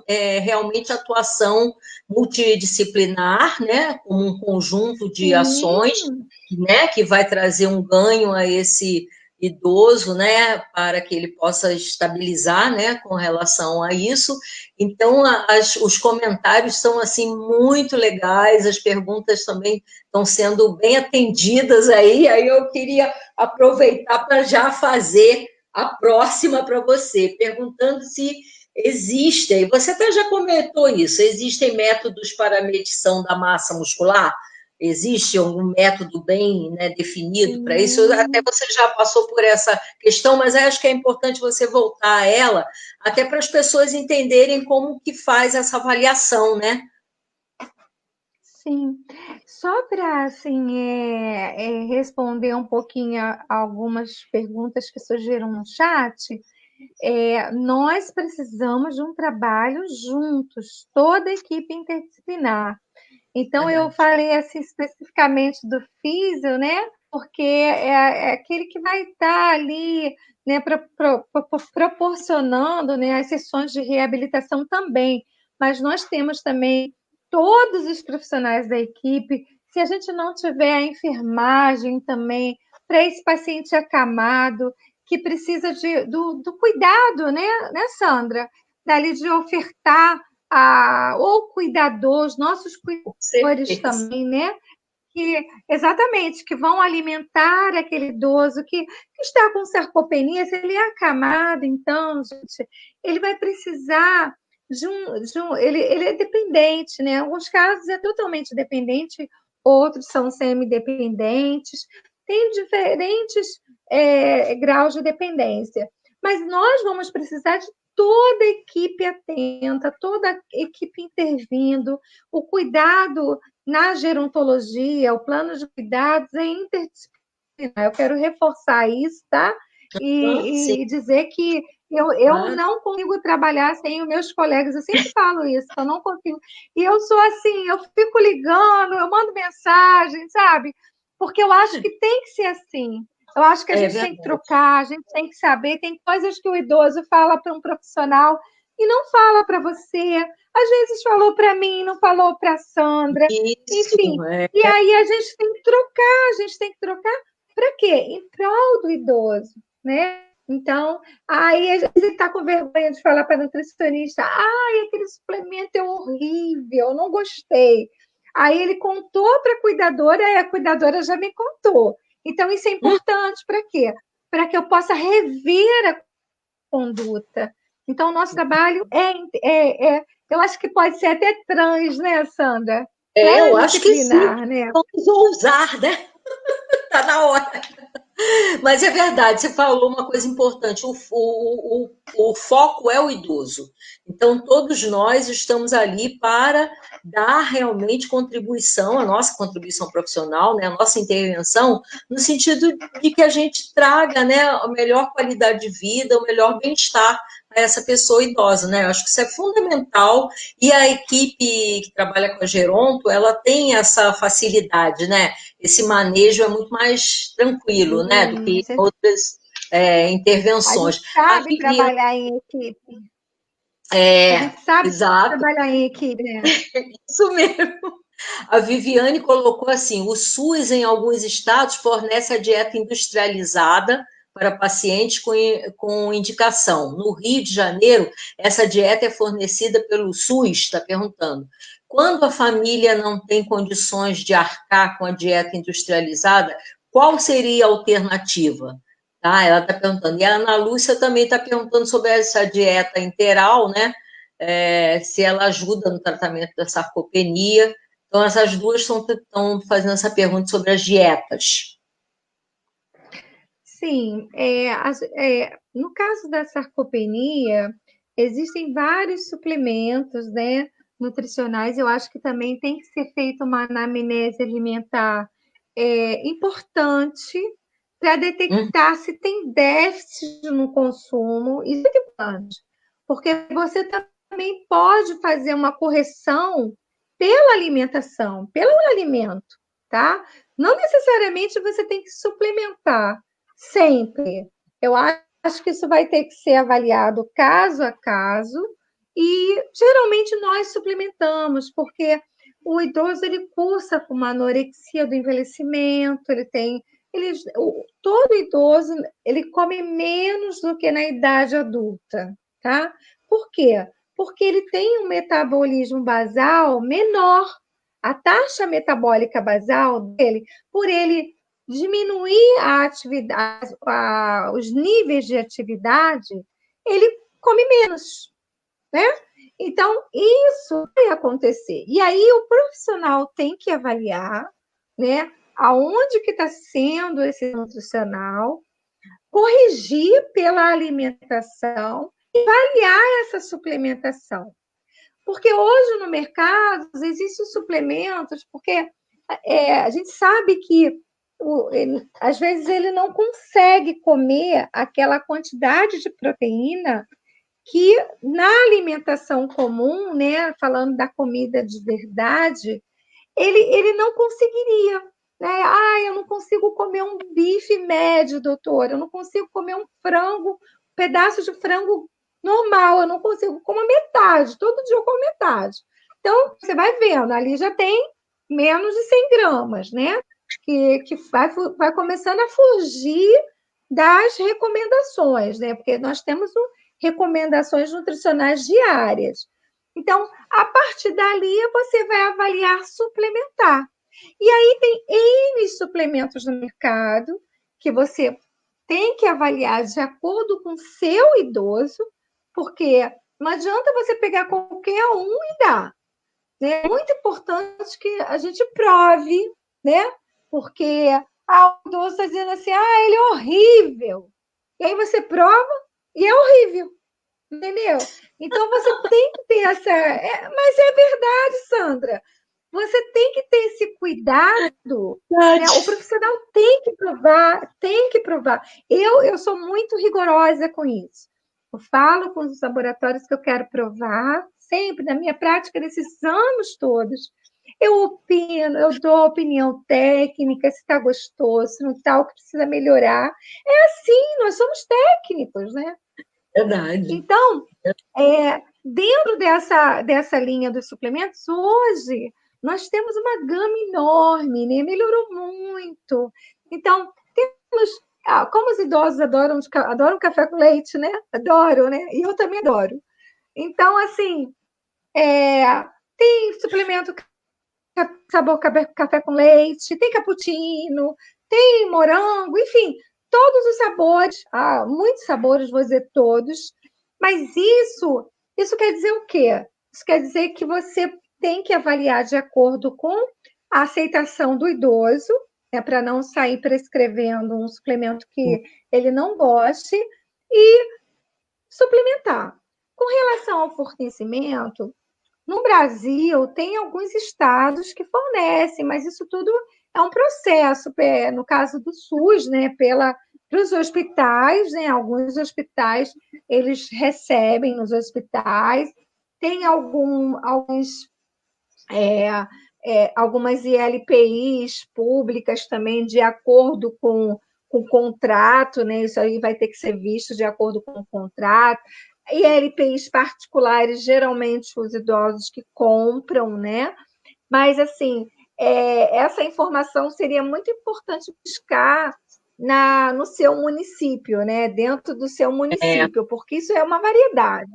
é realmente a atuação multidisciplinar, né, como um conjunto de ações, Sim. né, que vai trazer um ganho a esse idoso, né, para que ele possa estabilizar, né, com relação a isso. Então, os comentários são assim muito legais, as perguntas também estão sendo bem atendidas aí eu queria aproveitar para já fazer a próxima para você, perguntando se existem, você até já comentou isso, existem métodos para medição da massa muscular? Existe algum método bem, né, definido para isso? Até você já passou por essa questão, mas acho que é importante você voltar a ela, até para as pessoas entenderem como que faz essa avaliação, né? Sim, só para assim, responder um pouquinho a algumas perguntas que surgiram no chat, nós precisamos de um trabalho juntos, toda a equipe interdisciplinar. Então, eu Verdade. falei assim, especificamente do físio, né? Porque é aquele que vai estar ali, né, proporcionando, né, as sessões de reabilitação também. Mas nós temos também todos os profissionais da equipe. Se a gente não tiver a enfermagem também para esse paciente acamado, que precisa do cuidado, né, Sandra? Dali de ofertar ou cuidador, os nossos Com cuidadores certeza. também, né? Que exatamente que vão alimentar aquele idoso que está com sarcopenia, se ele é acamado, então, gente, ele vai precisar ele é dependente, né? Em alguns casos é totalmente dependente, outros são semi-dependentes, tem diferentes graus de dependência. Mas nós vamos precisar de toda a equipe atenta, toda a equipe intervindo, o cuidado na gerontologia, o plano de cuidados é interdisciplinar. Eu quero reforçar isso, tá? Sim, E dizer que eu claro. não consigo trabalhar sem os meus colegas, eu sempre falo isso, eu não consigo. E eu sou assim, eu fico ligando, eu mando mensagem, sabe? Porque eu acho que tem que ser assim. Eu acho que a É gente tem que verdade. trocar, a gente tem que saber, tem coisas que o idoso fala para um profissional e não fala para você. Às vezes falou para mim, não falou para a Sandra. Isso, Enfim, e aí a gente tem que trocar, a gente tem que trocar para quê? Em prol do idoso, né? Então, aí a gente está com vergonha de falar para a nutricionista, ai, aquele suplemento é horrível, eu não gostei. Aí ele contou para a cuidadora e a cuidadora já me contou. Então, isso é importante para quê? Para que eu possa rever a conduta. Então, o nosso trabalho eu acho que pode ser até trans, né, Sandra? Eu acho que sim. Transdisciplinar, né? Vamos ousar, né? Está na hora. Mas é verdade, você falou uma coisa importante: o foco é o idoso. Então, todos nós estamos ali para dar realmente contribuição, a nossa contribuição profissional, né, a nossa intervenção, no sentido de que a gente traga, né, a melhor qualidade de vida, o melhor bem-estar a essa pessoa idosa, né? Eu acho que isso é fundamental e a equipe que trabalha com a Geronto, ela tem essa facilidade, né? Esse manejo é muito mais tranquilo, né, do que outras A gente intervenções. A sabe Viviane, trabalhar em equipe. A gente sabe exato, trabalhar em equipe, né? isso mesmo. A Viviane colocou assim: o SUS, em alguns estados, fornece a dieta industrializada para pacientes com indicação. No Rio de Janeiro, essa dieta é fornecida pelo SUS, está perguntando. Quando a família não tem condições de arcar com a dieta industrializada, qual seria a alternativa? Tá, ela está perguntando. E a Ana Lúcia também está perguntando sobre essa dieta integral, né? Se ela ajuda no tratamento da sarcopenia. Então, essas duas estão fazendo essa pergunta sobre as dietas. Sim, no caso da sarcopenia, existem vários suplementos, né, nutricionais. Eu acho que também tem que ser feita uma anamnese alimentar importante para detectar se tem déficit no consumo. Isso é importante, porque você também pode fazer uma correção pela alimentação, pelo alimento, tá? Não necessariamente você tem que suplementar sempre. Eu acho que isso vai ter que ser avaliado caso a caso e geralmente nós suplementamos, porque o idoso ele cursa com uma anorexia do envelhecimento, todo idoso ele come menos do que na idade adulta, tá? Por quê? Porque ele tem um metabolismo basal menor. A taxa metabólica basal dele, por ele diminuir a atividade, os níveis de atividade, ele come menos, né? Então, isso vai acontecer. E aí o profissional tem que avaliar, né, aonde que está sendo esse nutricional, corrigir pela alimentação e avaliar essa suplementação. Porque hoje no mercado existem suplementos, porque a gente sabe que às vezes ele não consegue comer aquela quantidade de proteína que na alimentação comum, né, falando da comida de verdade, ele não conseguiria. Né? Ah, eu não consigo comer um bife médio, doutor, eu não consigo comer um frango, um pedaço de frango normal, eu não consigo, como metade, todo dia eu como metade. Então, você vai vendo, ali já tem menos de 100 gramas, né? Que vai começando a fugir das recomendações, né? Porque nós temos recomendações nutricionais diárias. Então, a partir dali, você vai avaliar suplementar. E aí tem N suplementos no mercado que você tem que avaliar de acordo com o seu idoso, porque não adianta você pegar qualquer um e dar. Né? É muito importante que a gente prove, né? Porque o idoso está dizendo assim, ele é horrível. E aí você prova e é horrível. Entendeu? Então você tem que ter essa. Mas é verdade, Sandra. Você tem que ter esse cuidado. Né? O profissional tem que provar, tem que provar. Eu sou muito rigorosa com isso. Eu falo com os laboratórios que eu quero provar, sempre, na minha prática, nesses anos todos. Eu opino, eu dou opinião técnica, se está gostoso, se não está, o que precisa melhorar. É assim, nós somos técnicos, né? Verdade. Então, dentro dessa linha dos suplementos, hoje nós temos uma gama enorme, né? Melhorou muito. Então, temos. Como os idosos adoram café com leite, né? Adoram, né? E eu também adoro. Então, assim, tem suplemento sabor café com leite, tem cappuccino, tem morango, enfim, todos os sabores, muitos sabores, vou dizer todos, mas isso quer dizer o quê? Isso quer dizer que você tem que avaliar de acordo com a aceitação do idoso, né, para não sair prescrevendo um suplemento que ele não goste, e suplementar. Com relação ao fornecimento, no Brasil, tem alguns estados que fornecem, mas isso tudo é um processo. No caso do SUS, né, para os hospitais, né, alguns hospitais eles recebem nos hospitais, tem algumas ILPIs públicas também, de acordo com o contrato, né, isso aí vai ter que ser visto de acordo com o contrato. E LPIs particulares, geralmente os idosos que compram, né? Mas, assim, essa informação seria muito importante buscar no seu município, né? Dentro do seu município, porque isso é uma variedade.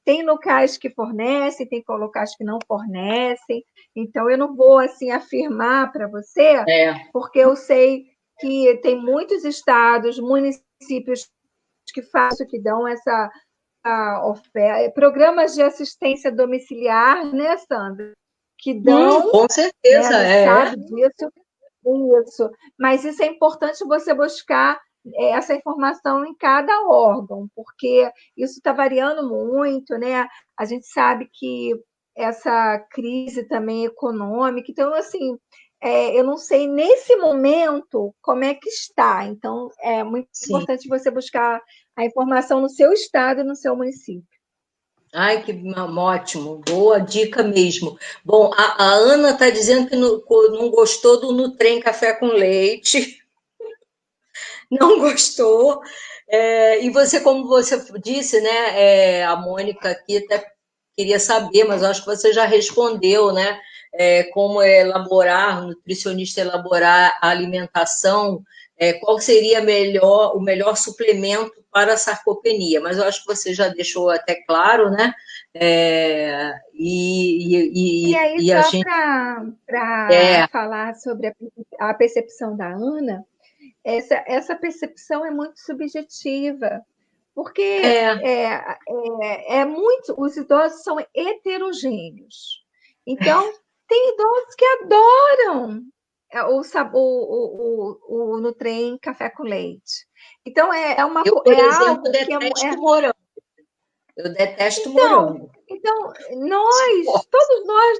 Tem locais que fornecem, tem locais que não fornecem. Então, eu não vou, assim, afirmar para você, porque eu sei que tem muitos estados, municípios que fazem, que dão essa programas de assistência domiciliar, né, Sandra? Que dão. Com certeza, né, sabe disso. Isso. Mas isso é importante você buscar essa informação em cada órgão, porque isso está variando muito, né? A gente sabe que essa crise também econômica, então, assim, eu não sei nesse momento como é que está. Então, é muito importante você buscar a informação no seu estado e no seu município. Ai, que ótimo, boa dica mesmo. Bom, a Ana está dizendo que não gostou do Nutrem Café com Leite, não gostou. E você, como você disse, né? A Mônica aqui até queria saber, mas eu acho que você já respondeu, né? Como elaborar, nutricionista elaborar a alimentação, qual seria o melhor suplemento para a sarcopenia, mas eu acho que você já deixou até claro, né? E aí, A só gente para é, falar sobre a percepção da Ana, essa percepção é muito subjetiva, porque é, os idosos são heterogêneos. Então, tem idosos que adoram o sabor, o Nutrem café com leite. Então, eu, por exemplo, algo que detesto morango. Eu detesto então, morango. então, todos nós,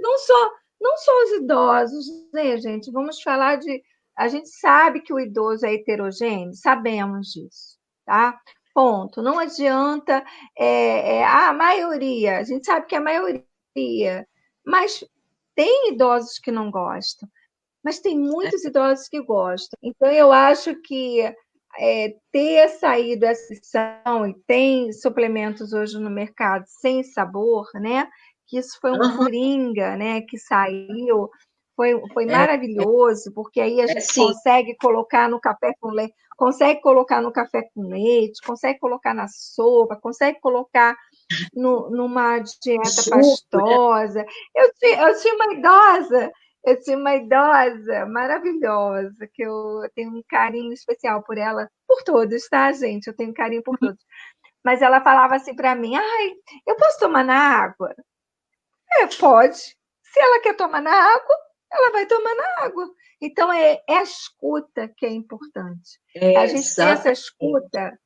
não só os idosos, né, gente? Vamos falar de. A gente sabe que o idoso é heterogêneo, sabemos disso, tá? Ponto. Não adianta. A maioria, a gente sabe que é a maioria, mas tem idosos que não gostam, mas tem muitos idosos que gostam. Então, eu acho que ter saído essa opção, e tem suplementos hoje no mercado sem sabor, né? Que isso foi um Uhum, coringa, né? Que saiu, foi é, maravilhoso, porque aí a é gente sim. consegue colocar no café com leite, consegue colocar no café com leite, consegue colocar na sopa, consegue colocar numa dieta Suco, né? pastosa. Eu tinha uma idosa maravilhosa, que eu tenho um carinho especial por ela, por todos, tá, gente? Eu tenho um carinho por todos. Mas ela falava assim para mim: ai, eu posso tomar na água? Pode. Se ela quer tomar na água, ela vai tomar na água. Então, é a escuta que é importante. A gente ter essa Exatamente. escuta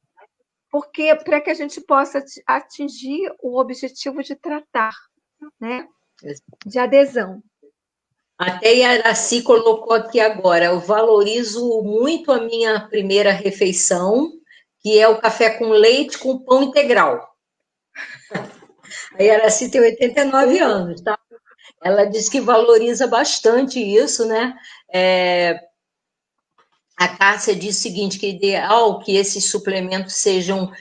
porque para que a gente possa atingir o objetivo de tratar, né? De adesão. Até Yaraci colocou aqui agora, eu valorizo muito a minha primeira refeição, que é o café com leite com pão integral. A Yaraci tem 89 Sim, anos, tá? Ela diz que valoriza bastante isso, né? É, a Cássia diz o seguinte, que é ideal que esses suplementos sejam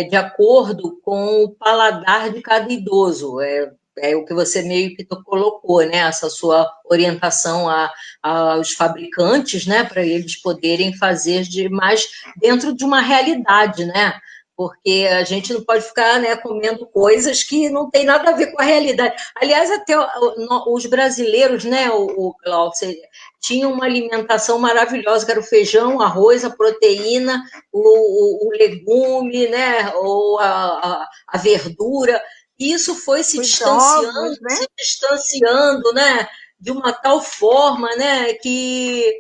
de acordo com o paladar de cada idoso. É o que você meio que colocou, né? Essa sua orientação aos fabricantes, né? Para eles poderem fazer mais dentro de uma realidade, né? Porque a gente não pode ficar, né, comendo coisas que não tem nada a ver com a realidade. Aliás, até os brasileiros, né, o Glaucio, tinha uma alimentação maravilhosa, que era o feijão, o arroz, a proteína, o legume, né, ou a verdura. E isso foi os ovos, né? se distanciando, né, de uma tal forma, né, que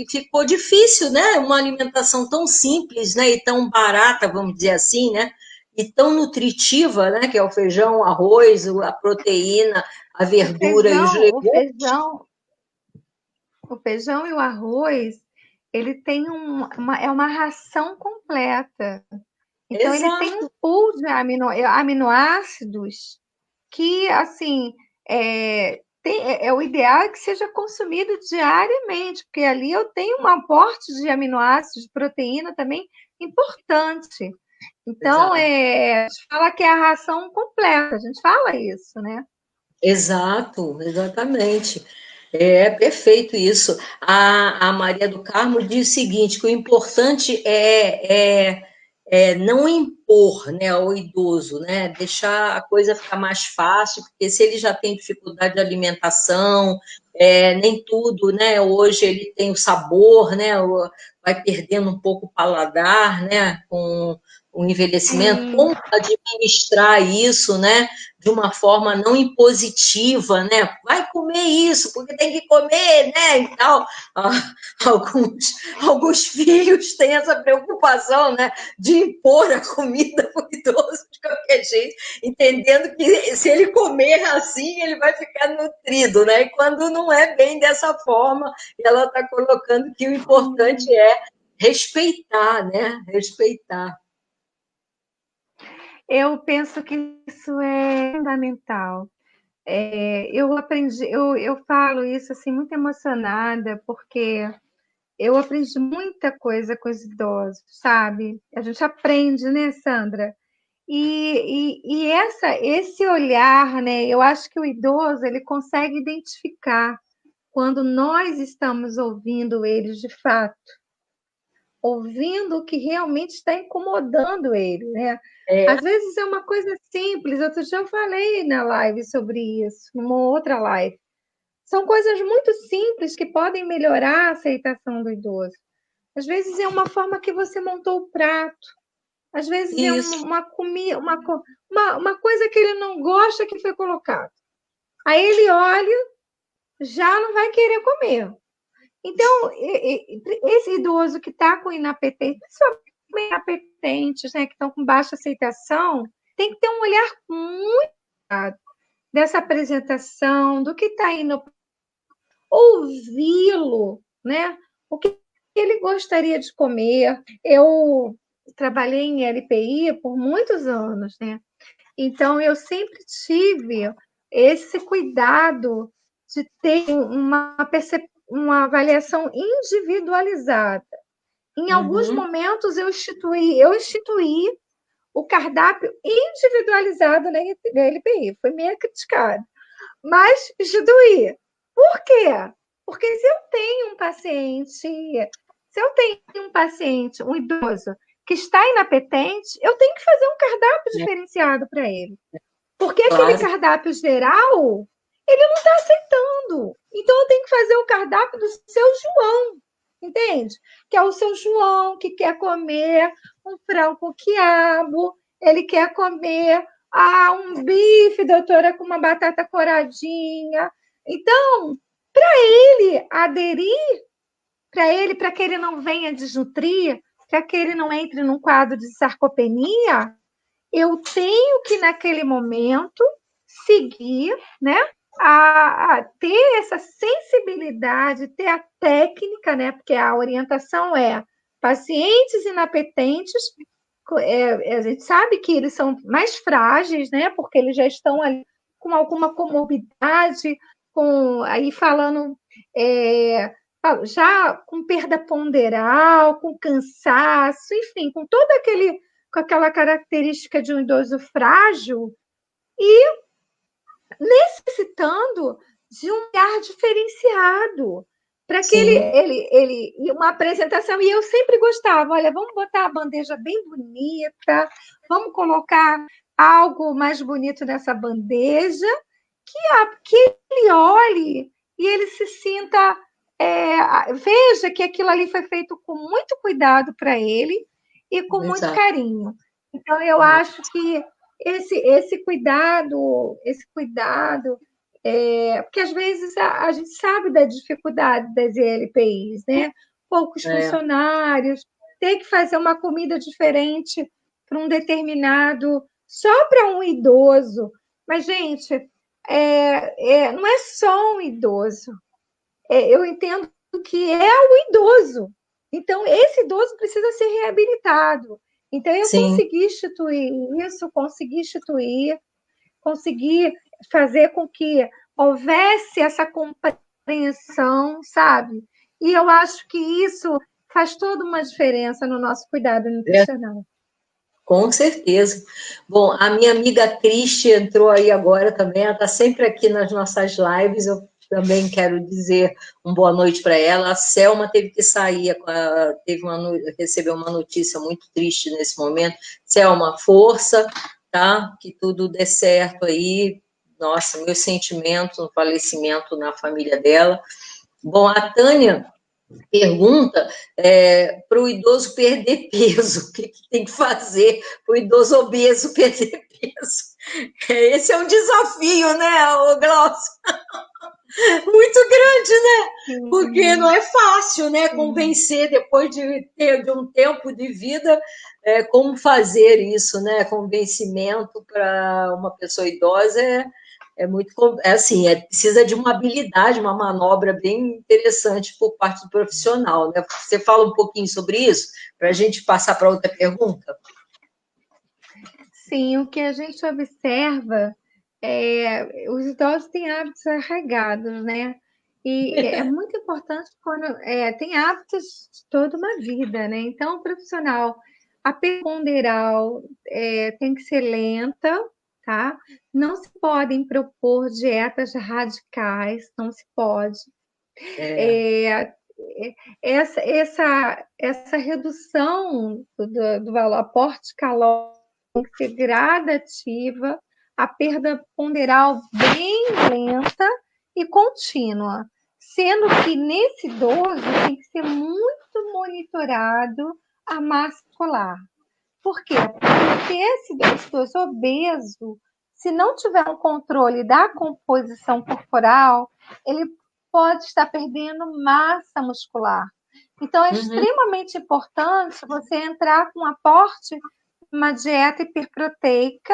ficou difícil, né, uma alimentação tão simples, né, e tão barata, vamos dizer assim, né, e tão nutritiva, né, que é o feijão, o arroz, a proteína, a O verdura e os feijão, o legumes. feijão, o feijão e o arroz, ele tem uma ração completa. Então, ele tem um Exato, pool de aminoácidos que, assim, o ideal é que seja consumido diariamente, porque ali eu tenho um aporte de aminoácidos, de proteína também importante. Então, exato. a gente fala que é a ração completa, a gente fala isso, né? Exato, exatamente. É perfeito isso. A Maria do Carmo diz o seguinte, que o importante é não impor, né, ao idoso, né, deixar a coisa ficar mais fácil, porque se ele já tem dificuldade de alimentação, nem tudo, né, hoje ele tem o sabor, né, vai perdendo um pouco o paladar, né, com o envelhecimento, Sim. como administrar isso, né, de uma forma não impositiva, né? Vai comer isso, porque tem que comer, né? E tal. Alguns, alguns filhos têm essa preocupação, né? De impor a comida para o idoso de qualquer jeito, entendendo que se ele comer assim, ele vai ficar nutrido, né? E quando não é bem dessa forma, ela está colocando que o importante é respeitar, né? Respeitar. Eu penso que isso é fundamental. Eu aprendi, eu falo isso assim muito emocionada, porque eu aprendi muita coisa com os idosos, sabe? A gente aprende, né, Sandra? Esse olhar, né? Eu acho que o idoso ele consegue identificar quando nós estamos ouvindo eles de fato, ouvindo o que realmente está incomodando ele, né? É, Às vezes é uma coisa simples. Outro dia eu falei na live sobre isso, numa outra live. São coisas muito simples que podem melhorar a aceitação do idoso. Às vezes é uma forma que você montou o prato. Às vezes é isso, uma comida, uma coisa que ele não gosta que foi colocado. Aí ele olha, já não vai querer comer. Então, esse idoso que está com inapetente, principalmente inapetentes, né, que estão com baixa aceitação, tem que ter um olhar muito dessa apresentação, do que está indo, ouvi-lo, né? O que ele gostaria de comer. Eu trabalhei em LPI por muitos anos, né? Então, eu sempre tive esse cuidado de ter uma avaliação individualizada. Em alguns uhum, momentos, eu instituí o cardápio individualizado na LPI. Foi meio criticado, mas instituí. Por quê? Porque se eu tenho um paciente, um idoso, que está inapetente, eu tenho que fazer um cardápio é, diferenciado para ele. Porque aquele claro, cardápio geral, ele não está aceitando. Então, eu tenho que fazer o cardápio do seu João, entende? Que é o seu João que quer comer um frango com quiabo, ele quer comer um bife, doutora, com uma batata coradinha. Então, ele aderir, para que ele não venha desnutrir, para que ele não entre num quadro de sarcopenia, eu tenho que, naquele momento, seguir, né? A ter essa sensibilidade, ter a técnica, né? Porque a orientação é pacientes inapetentes, a gente sabe que eles são mais frágeis, né? Porque eles já estão ali com alguma comorbidade, aí falando já com perda ponderal, com cansaço, enfim, com aquela característica de um idoso frágil e necessitando de um olhar diferenciado para que sim, uma apresentação. E eu sempre gostava, olha, vamos botar a bandeja bem bonita, vamos colocar algo mais bonito nessa bandeja, que ele olhe e ele se sinta, veja que aquilo ali foi feito com muito cuidado para ele e com muito exato. carinho. Então, eu acho que esse cuidado, porque às vezes a gente sabe da dificuldade das ELPIs, né? Poucos É, funcionários, ter que fazer uma comida diferente para um determinado, só para um idoso. Mas, gente, não é só um idoso. Eu entendo que é o idoso. Então, esse idoso precisa ser reabilitado. Então, eu sim, consegui fazer com que houvesse essa compreensão, sabe? E eu acho que isso faz toda uma diferença no nosso cuidado é, nutricional. com certeza. Bom, a minha amiga Cristi entrou aí agora também, ela está sempre aqui nas nossas lives, eu também quero dizer uma boa noite para ela. A Selma teve que sair, recebeu uma notícia muito triste nesse momento. Selma, força, tá? Que tudo dê certo aí. Nossa, meus sentimentos no falecimento na família dela. Bom, a Tânia pergunta para o idoso perder peso, o que tem que fazer para o idoso obeso perder peso? Esse é um desafio, né, o Glaucio? Muito grande, né? Porque não Sim, é fácil, né, sim. convencer depois de um tempo de vida, como fazer isso, né? Convencimento para uma pessoa idosa muito, assim, precisa de uma habilidade, uma manobra bem interessante por parte do profissional, né? Você fala um pouquinho sobre isso para a gente passar para outra pergunta? assim, o que a gente observa os idosos têm hábitos arraigados, né? E é muito importante quando tem hábitos de toda uma vida, né? Então, o profissional, a ponderal tem que ser lenta, tá? Não se podem propor dietas radicais, não se pode. É, essa redução do valor, aporte calórico tem que ser gradativa, a perda ponderal bem lenta e contínua, sendo que nesse idoso tem que ser muito monitorado a massa muscular. Por quê? Porque esse idoso obeso, se não tiver um controle da composição corporal, ele pode estar perdendo massa muscular. Então, é extremamente importante você entrar com um aporte, uma dieta hiperproteica,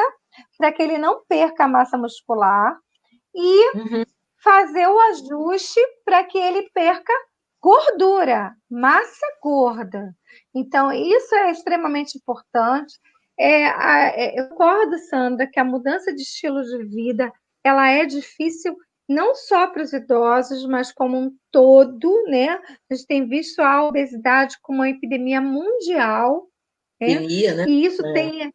para que ele não perca a massa muscular e fazer o ajuste para que ele perca gordura, massa gorda. Então, isso é extremamente importante. Eu concordo, Sandra, que a mudança de estilo de vida ela é difícil não só para os idosos, mas como um todo, né? A gente tem visto a obesidade como uma epidemia mundial, né? E isso tem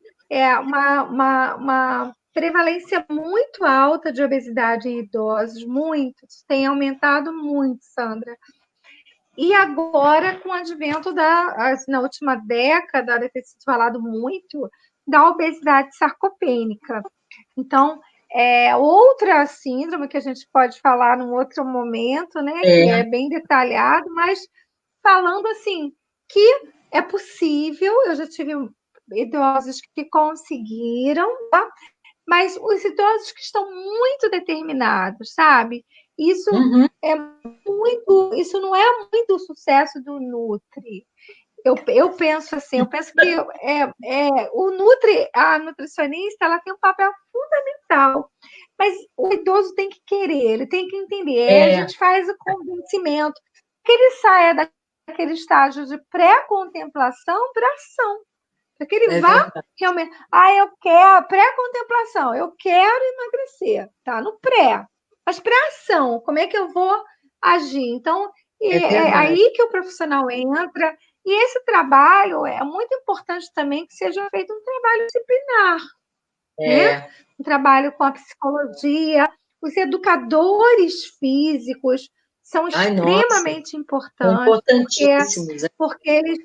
uma prevalência muito alta de obesidade em idosos, muito, tem aumentado muito, Sandra. E agora, com o advento na última década, deve ter sido falado muito, da obesidade sarcopênica. Então, outra síndrome que a gente pode falar num outro momento, né, que é bem detalhado, mas falando assim, que é possível, eu já tive idosos que conseguiram, tá? Mas os idosos que estão muito determinados, sabe? Isso isso não é muito o sucesso do Nutri. Eu penso assim, eu penso que o Nutri, a nutricionista, ela tem um papel fundamental, mas o idoso tem que querer, ele tem que entender. A gente faz o convencimento que ele saia daquele estágio de pré-contemplação para ação. Para que ele vá realmente. Eu quero pré-contemplação, eu quero emagrecer, tá? No pré. Mas para ação, como é que eu vou agir? Então, é aí que o profissional entra. E esse trabalho é muito importante também que seja feito um trabalho disciplinar, né? Um trabalho com a psicologia. Os educadores físicos são extremamente importantes, porque eles.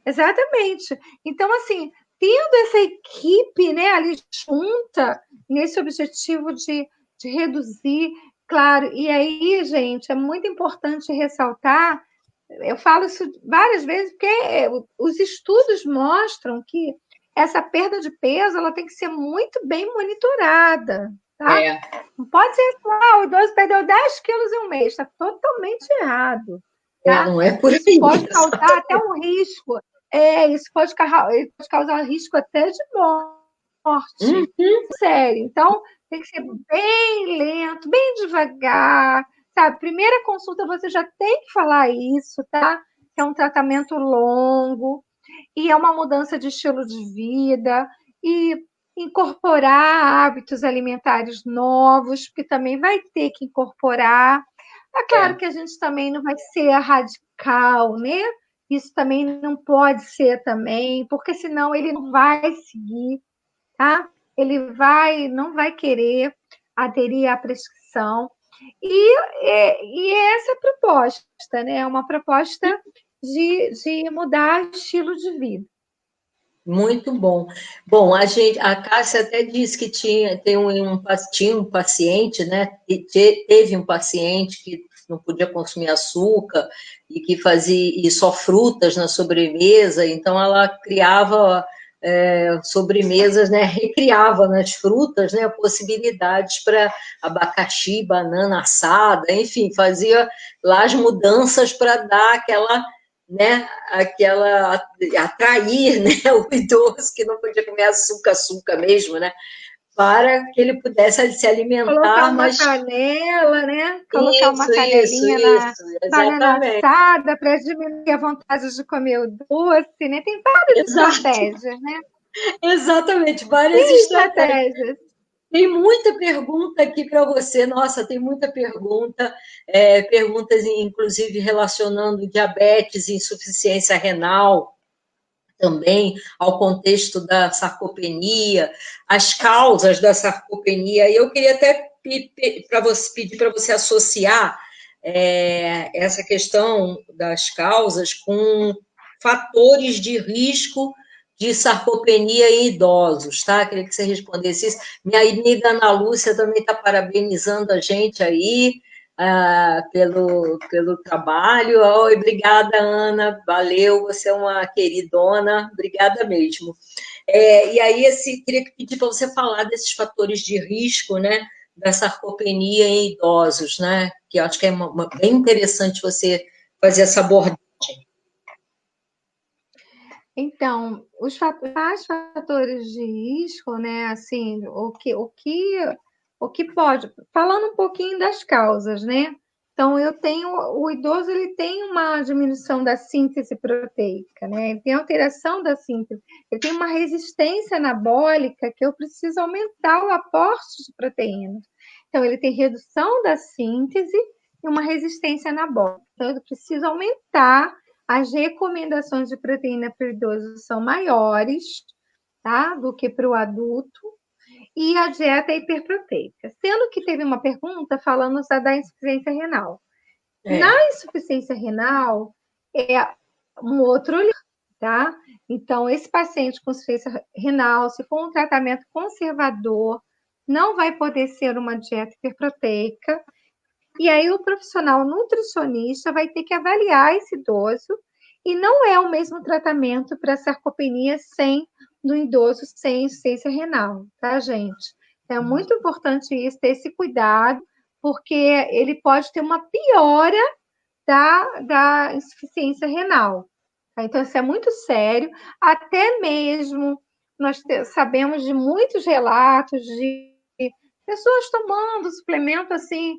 Exatamente. Então, assim, tendo essa equipe, né, ali junta, nesse objetivo de reduzir, claro, e aí, gente, é muito importante ressaltar, eu falo isso várias vezes, porque os estudos mostram que essa perda de peso ela tem que ser muito bem monitorada, tá? Não pode ser assim, o idoso perdeu 10 quilos em um mês, está totalmente errado. Tá? Não é por aí. Isso pode causar até um risco. Isso pode causar risco até de morte. Sério. Então, tem que ser bem lento, bem devagar. Sabe? Primeira consulta, você já tem que falar isso, tá? É um tratamento longo e é uma mudança de estilo de vida e incorporar hábitos alimentares novos, porque também vai ter que incorporar. É claro que a gente também não vai ser radical, né? Isso também não pode ser também, porque senão ele não vai seguir, tá? Ele não vai querer aderir à prescrição. E essa proposta, né? É uma proposta de mudar estilo de vida. Muito bom. Bom, a Cássia até disse que tinha um paciente, né? Teve um paciente que não podia consumir açúcar e que fazia só frutas na sobremesa, então ela criava sobremesas, né? Recriava nas frutas, né? Possibilidades para abacaxi, banana assada, enfim, fazia lá as mudanças para dar aquela, né, atrair, né, o idoso que não podia comer açúcar mesmo, né, para que ele pudesse se alimentar. Colocar uma canela, né? Colocar uma canelinha na banana assada para diminuir a vontade de comer o doce, né? Tem várias estratégias, né? Exatamente, várias Tem estratégias. estratégias. Tem muita pergunta aqui para você. Nossa, tem muita pergunta. Perguntas, inclusive, relacionando diabetes e insuficiência renal também ao contexto da sarcopenia, as causas da sarcopenia. E eu queria até pedir para você associar essa questão das causas com fatores de risco de sarcopenia em idosos, tá? Queria que você respondesse isso. Minha amiga Ana Lúcia também está parabenizando a gente aí, pelo trabalho. Oi, obrigada, Ana, valeu, você é uma queridona, obrigada mesmo. E aí, queria pedir para você falar desses fatores de risco, né, da sarcopenia em idosos, né, que eu acho que é bem interessante você fazer essa abordagem. Então, os fatores de risco, né, assim, o que pode, falando um pouquinho das causas, né? Então, o idoso, ele tem uma diminuição da síntese proteica, né? Ele tem alteração da síntese, ele tem uma resistência anabólica que eu preciso aumentar o aporte de proteínas. Então, ele tem redução da síntese e uma resistência anabólica. Então, eu preciso aumentar. As recomendações de proteína para o idoso são maiores, tá? Do que para o adulto. E a dieta é hiperproteica. Sendo que teve uma pergunta falando da insuficiência renal. Na insuficiência renal, é um outro olhar, tá? Então, esse paciente com insuficiência renal, se for um tratamento conservador, não vai poder ser uma dieta hiperproteica. E aí o profissional nutricionista vai ter que avaliar esse idoso e não é o mesmo tratamento para sarcopenia do idoso sem insuficiência renal, tá, gente? É muito importante isso, ter esse cuidado, porque ele pode ter uma piora da insuficiência renal. Tá? Então, isso é muito sério. Até mesmo nós sabemos de muitos relatos de pessoas tomando suplemento assim,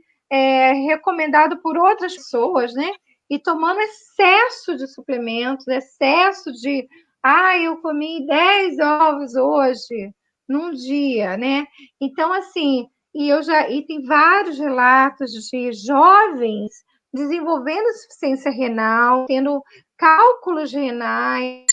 recomendado por outras pessoas, né? E tomando excesso de suplementos, excesso de. Eu comi 10 ovos hoje, num dia, né? Então, assim, e tem vários relatos de jovens desenvolvendo insuficiência renal, tendo cálculos renais,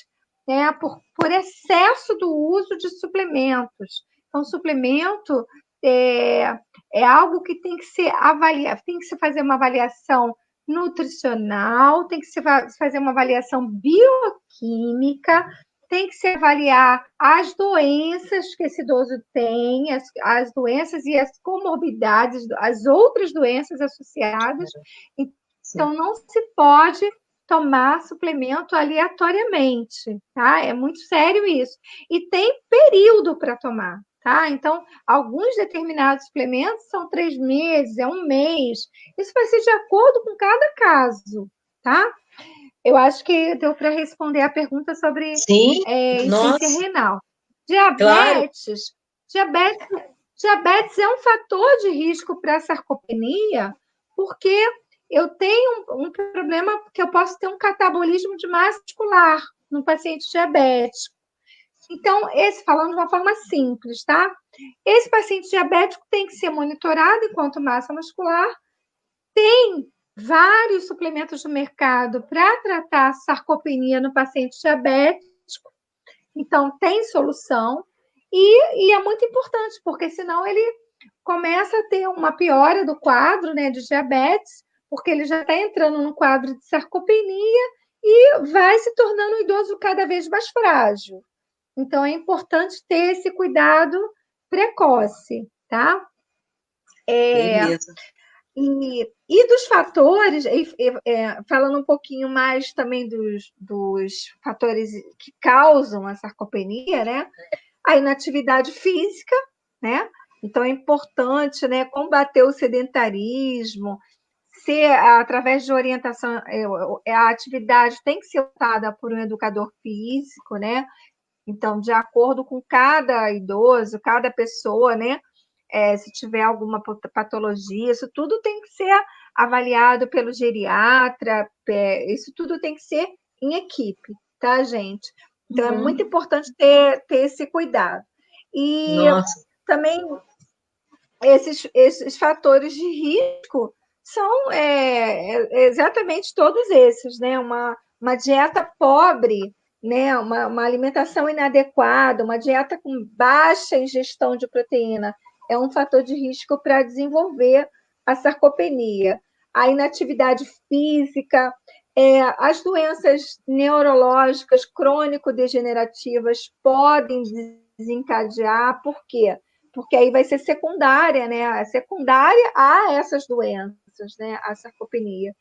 né, por excesso do uso de suplementos. Então, suplemento é algo que tem que ser avaliado, tem que se fazer uma avaliação nutricional, tem que se fazer uma avaliação bioquímica, tem que se avaliar as doenças que esse idoso tem, as doenças e as comorbidades, as outras doenças associadas. Então, não se pode tomar suplemento aleatoriamente, tá? É muito sério isso. E tem período para tomar, tá? Então, alguns determinados suplementos são 3 meses, é um mês. Isso vai ser de acordo com cada caso, tá? Eu acho que deu para responder a pergunta sobre Sim, insuficiência nossa, renal. claro. Diabetes, diabetes é um fator de risco para a sarcopenia, porque eu tenho um problema que eu posso ter um catabolismo de massa muscular no paciente diabético. Então, falando de uma forma simples, tá? Esse paciente diabético tem que ser monitorado enquanto massa muscular. Tem vários suplementos no mercado para tratar a sarcopenia no paciente diabético. Então, tem solução. E é muito importante, porque senão ele começa a ter uma piora do quadro, né, de diabetes, porque ele já está entrando no quadro de sarcopenia e vai se tornando um idoso cada vez mais frágil. Então, é importante ter esse cuidado precoce, tá? Beleza. E dos fatores, falando um pouquinho mais também dos fatores que causam a sarcopenia, né? A inatividade física, né? Então é importante, né, combater o sedentarismo, ser através de orientação, a atividade tem que ser orientada por um educador físico, né? Então, de acordo com cada idoso, cada pessoa, né? Se tiver alguma patologia, isso tudo tem que ser avaliado pelo geriatra, isso tudo tem que ser em equipe, tá, gente? Então, é muito importante ter esse cuidado. E Nossa. também esses fatores de risco são exatamente todos esses, né? Uma dieta pobre, né? Uma alimentação inadequada, uma dieta com baixa ingestão de proteína é um fator de risco para desenvolver a sarcopenia. A inatividade física, as doenças neurológicas crônico-degenerativas podem desencadear, por quê? Porque aí vai ser secundária, né? Secundária a essas doenças, né? A sarcopenia.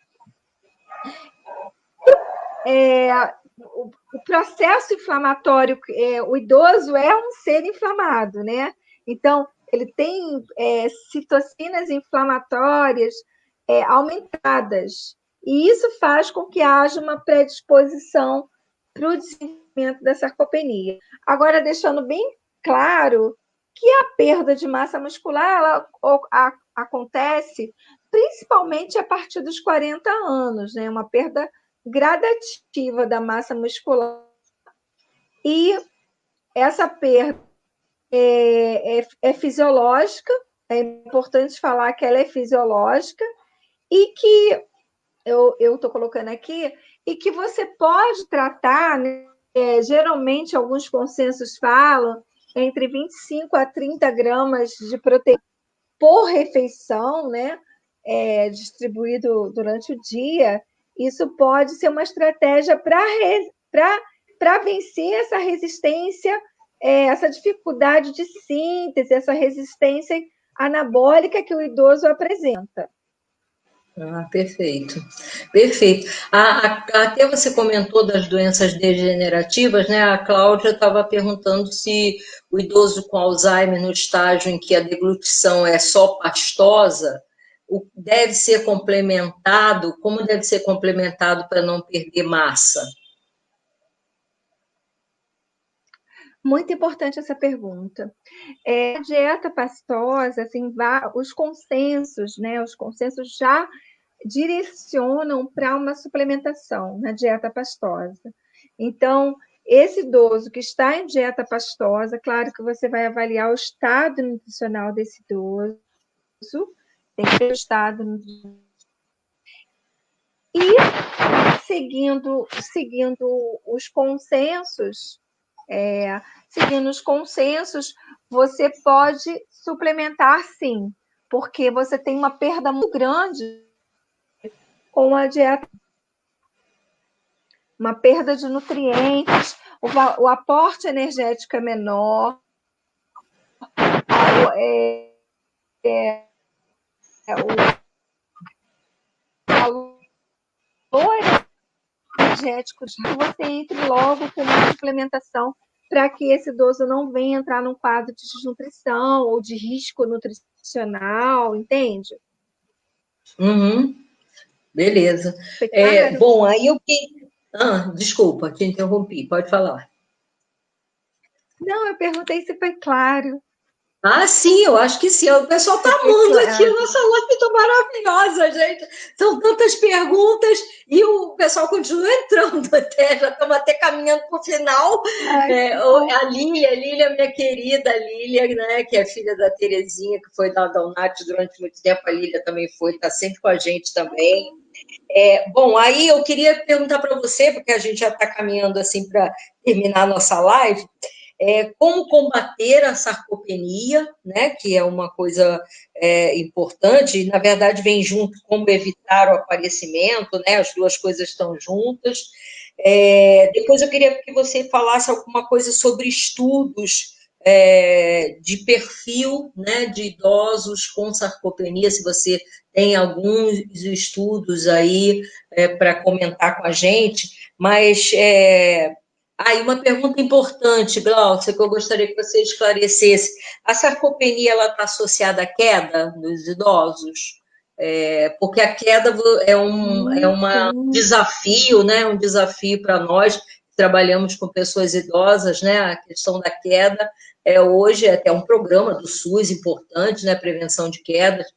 O processo inflamatório, o idoso é um ser inflamado, né? Então, ele tem citocinas inflamatórias aumentadas, e isso faz com que haja uma predisposição para o desenvolvimento da sarcopenia. Agora, deixando bem claro que a perda de massa muscular acontece principalmente a partir dos 40 anos, né? Uma perda gradativa da muscular. E essa perda é fisiológica, é importante falar que ela é fisiológica, e que eu estou colocando aqui, e que você pode tratar, né? Geralmente, alguns consensos falam entre 25 a 30 gramas de proteína por refeição, né? Distribuído durante o dia. Isso pode ser uma estratégia para vencer essa resistência, essa dificuldade de síntese, essa resistência anabólica que o idoso apresenta. Perfeito, perfeito. Até você comentou das doenças degenerativas, né? A Cláudia estava perguntando se o idoso com Alzheimer, no estágio em que a deglutição é só pastosa, deve ser complementado, como deve ser complementado para não perder massa? Muito importante essa pergunta. A dieta pastosa, assim, os consensos, né? Os consensos já direcionam para uma suplementação na dieta pastosa. Então, esse idoso que está em dieta pastosa, claro que você vai avaliar o estado nutricional desse idoso, tem que ter o estado nutricional. E seguindo os consensos, você pode suplementar sim, porque você tem uma perda muito grande com a dieta, uma perda de nutrientes, o aporte energético é menor, o valor energético, você entre logo com uma suplementação para que esse idoso não venha entrar num quadro de desnutrição ou de risco nutricional, entende? Uhum. Beleza. Claro? Bom, aí eu... desculpa, te interrompi, pode falar. Não, eu perguntei se foi claro. Sim, eu acho que sim. O pessoal está amando aqui, a nossa live está maravilhosa, gente. São tantas perguntas e o pessoal continua entrando até, já estamos até caminhando para o final. A Lília, minha querida Lília, né, que é filha da Terezinha, que foi da UNAT durante muito tempo, a Lília também foi, está sempre com a gente também. Bom, aí eu queria perguntar para você, porque a gente já está caminhando assim para terminar a nossa live, como combater a sarcopenia, né, que é uma coisa importante, e na verdade vem junto como evitar o aparecimento, né, as duas coisas estão juntas. Depois eu queria que você falasse alguma coisa sobre estudos de perfil, né, de idosos com sarcopenia, se você tem alguns estudos aí para comentar com a gente, mas... e uma pergunta importante, Glaucia, que eu gostaria que você esclarecesse. A sarcopenia está associada à queda dos idosos? Porque a queda é um desafio, né? Um desafio para nós que trabalhamos com pessoas idosas, né? A questão da queda hoje é até um programa do SUS importante, né? Prevenção de quedas.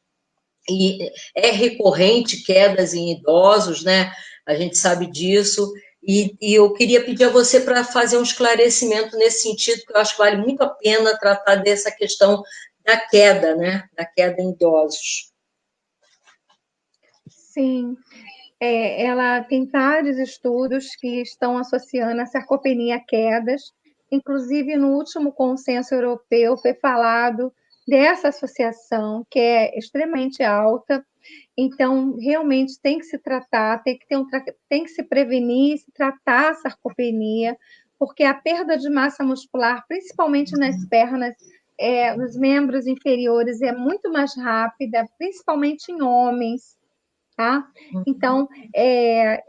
E é recorrente quedas em idosos, né? A gente sabe disso. E eu queria pedir a você para fazer um esclarecimento nesse sentido, porque eu acho que vale muito a pena tratar dessa questão da queda, né? Da queda em idosos. Sim, ela tem vários estudos que estão associando a sarcopenia a quedas, inclusive no último consenso europeu foi falado dessa associação, que é extremamente alta. Então, realmente tem que se tratar, tem que se prevenir, se tratar a sarcopenia, porque a perda de massa muscular, principalmente nas pernas, nos membros inferiores, é muito mais rápida, principalmente em homens, tá? Então,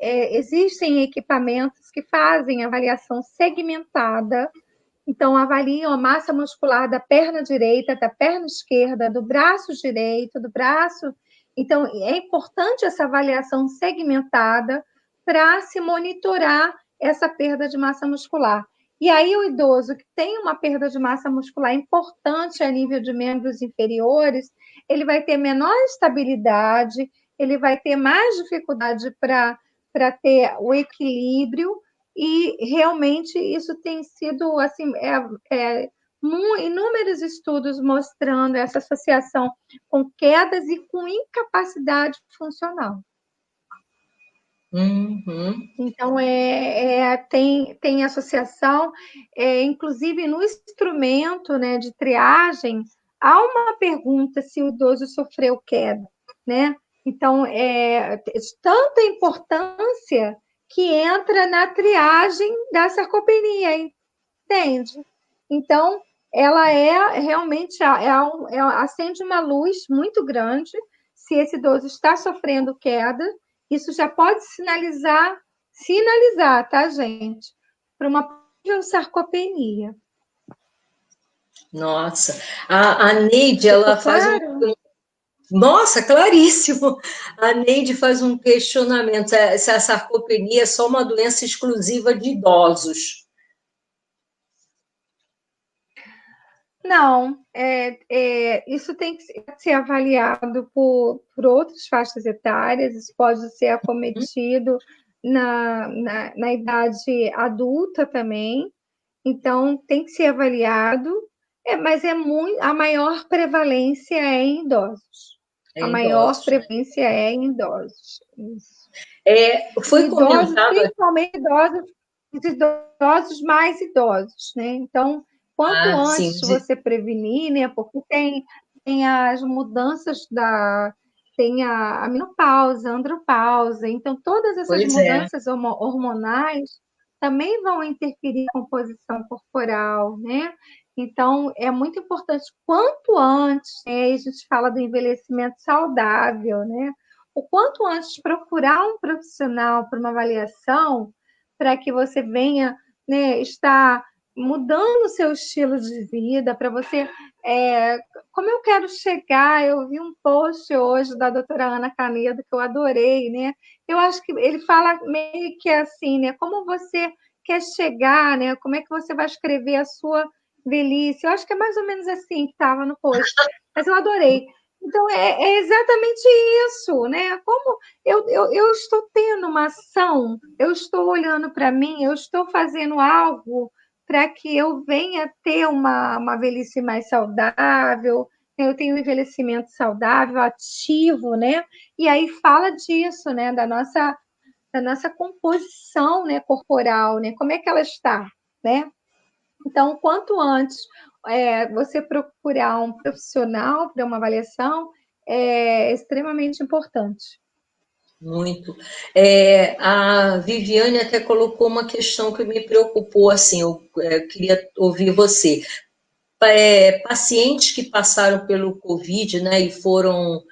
existem equipamentos que fazem avaliação segmentada, então avaliam a massa muscular da perna direita, da perna esquerda, do braço direito, do braço. Então, é importante essa avaliação segmentada para se monitorar essa perda de massa muscular. E aí, o idoso que tem uma perda de massa muscular importante a nível de membros inferiores, ele vai ter menor estabilidade, ele vai ter mais dificuldade para ter o equilíbrio, e realmente isso tem sido assim, inúmeros estudos mostrando essa associação com quedas e com incapacidade funcional. Uhum. Então, tem associação, inclusive no instrumento, né, de triagem, há uma pergunta se o idoso sofreu queda, né? Então, tanta importância que entra na triagem da sarcopenia, entende? Então, ela realmente acende uma luz muito grande se esse idoso está sofrendo queda. Isso já pode sinalizar, tá, gente? Para uma possível sarcopenia. Nossa, a Neide, Ficou ela faz claro? Nossa, claríssimo. A Neide faz um questionamento, se a sarcopenia é só uma doença exclusiva de idosos. Não, isso tem que ser avaliado por outras faixas etárias, isso pode ser acometido na idade adulta também, então tem que ser avaliado, mas a maior prevalência é em idosos. É A maior idosos, né? prevalência é em idosos. Isso. Foi E idosos, comentado aqui. principalmente idosos, os idosos mais idosos, né? Então, quanto Sim, antes você prevenir, né? Porque tem as mudanças tem a menopausa, a andropausa, então todas essas pois é. mudanças hormonais também vão interferir na composição corporal, né? Então, é muito importante, quanto antes, né, a gente fala do envelhecimento saudável, né? O quanto antes procurar um profissional para uma avaliação, para que você venha, né, estar mudando o seu estilo de vida, para você. Como eu quero chegar, eu vi um post hoje da doutora Ana Canedo, que eu adorei, né? Eu acho que ele fala meio que assim, né? Como você quer chegar, né? Como é que você vai escrever a sua velhice? Eu acho que é mais ou menos assim que estava no post, mas eu adorei. Então, é exatamente isso, né? Como eu estou tendo uma ação, eu estou olhando para mim, eu estou fazendo algo para que eu venha ter uma velhice mais saudável, né? Eu tenho um envelhecimento saudável, ativo, né? E aí fala disso, né? Da nossa composição, né, corporal, né? Como é que ela está, né? Então, quanto antes você procurar um profissional para uma avaliação, é extremamente importante. Muito. A Viviane até colocou uma questão que me preocupou, assim, eu queria ouvir você. Pacientes que passaram pelo Covid, né, e foram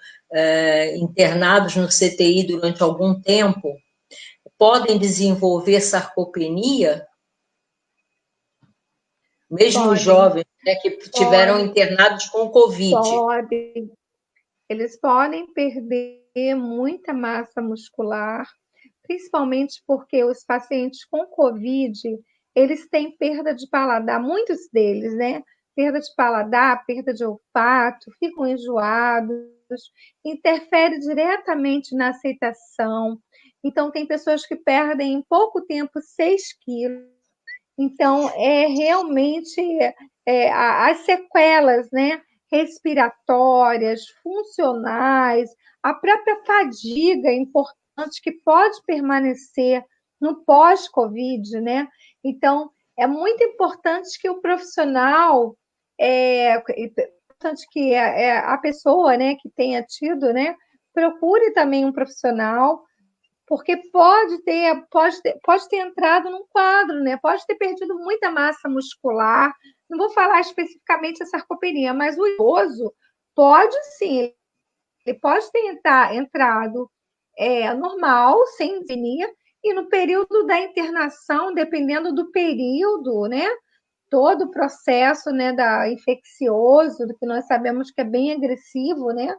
internados no CTI durante algum tempo, podem desenvolver sarcopenia? Mesmo os Podem, jovens, né, que tiveram podem, internados com Covid. podem. Eles podem perder muita massa muscular, principalmente porque os pacientes com COVID, eles têm perda de paladar, muitos deles, né? Perda de paladar, perda de olfato, ficam enjoados, interfere diretamente na aceitação. Então, tem pessoas que perdem em pouco tempo 6 quilos. Então, é realmente as sequelas, né, respiratórias, funcionais, a própria fadiga é importante que pode permanecer no pós-Covid, né? Então, é muito importante que o profissional, importante que a pessoa, né, que tenha tido, né, procure também um profissional porque pode ter entrado num quadro, né? Pode ter perdido muita massa muscular. Não vou falar especificamente a sarcopenia, mas o idoso pode sim, ele pode ter entrado normal, sem anemia, e no período da internação, dependendo do período, né? Todo o processo, né, da infeccioso, do que nós sabemos que é bem agressivo, né?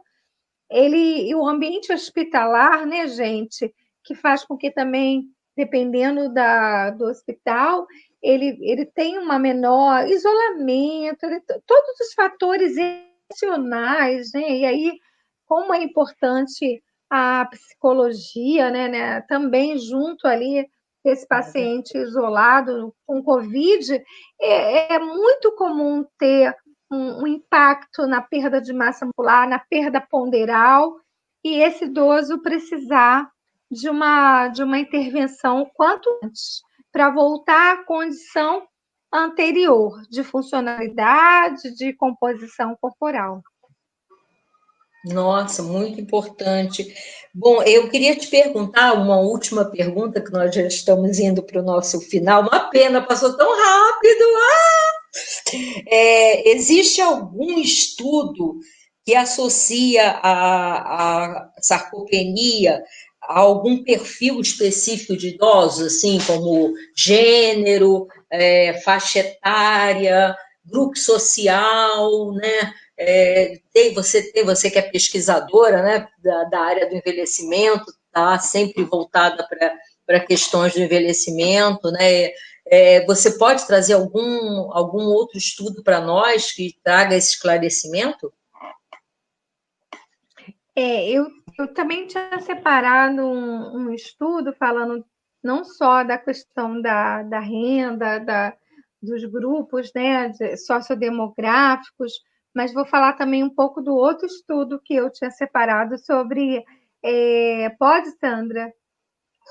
E o ambiente hospitalar, né, gente, que faz com que também, dependendo do hospital, ele tenha uma menor isolamento, todos os fatores emocionais, né? E aí, como é importante a psicologia, né, também junto ali desse paciente isolado com Covid, é muito comum ter um impacto na perda de massa muscular, na perda ponderal, e esse idoso precisar de uma intervenção o quanto antes, para voltar à condição anterior de funcionalidade, de composição corporal. Nossa, muito importante. Bom, eu queria te perguntar uma última pergunta, que nós já estamos indo para o nosso final. Uma pena, passou tão rápido. Existe algum estudo que associa a sarcopenia a algum perfil específico de idosos, assim, como gênero, faixa etária, grupo social, né? Você que é pesquisadora, né, da área do envelhecimento, está sempre voltada para questões do envelhecimento, né? Você pode trazer algum outro estudo para nós que traga esse esclarecimento? Eu também tinha separado um estudo falando não só da questão da renda, dos grupos, né, sociodemográficos, mas vou falar também um pouco do outro estudo que eu tinha separado sobre, pode, Sandra?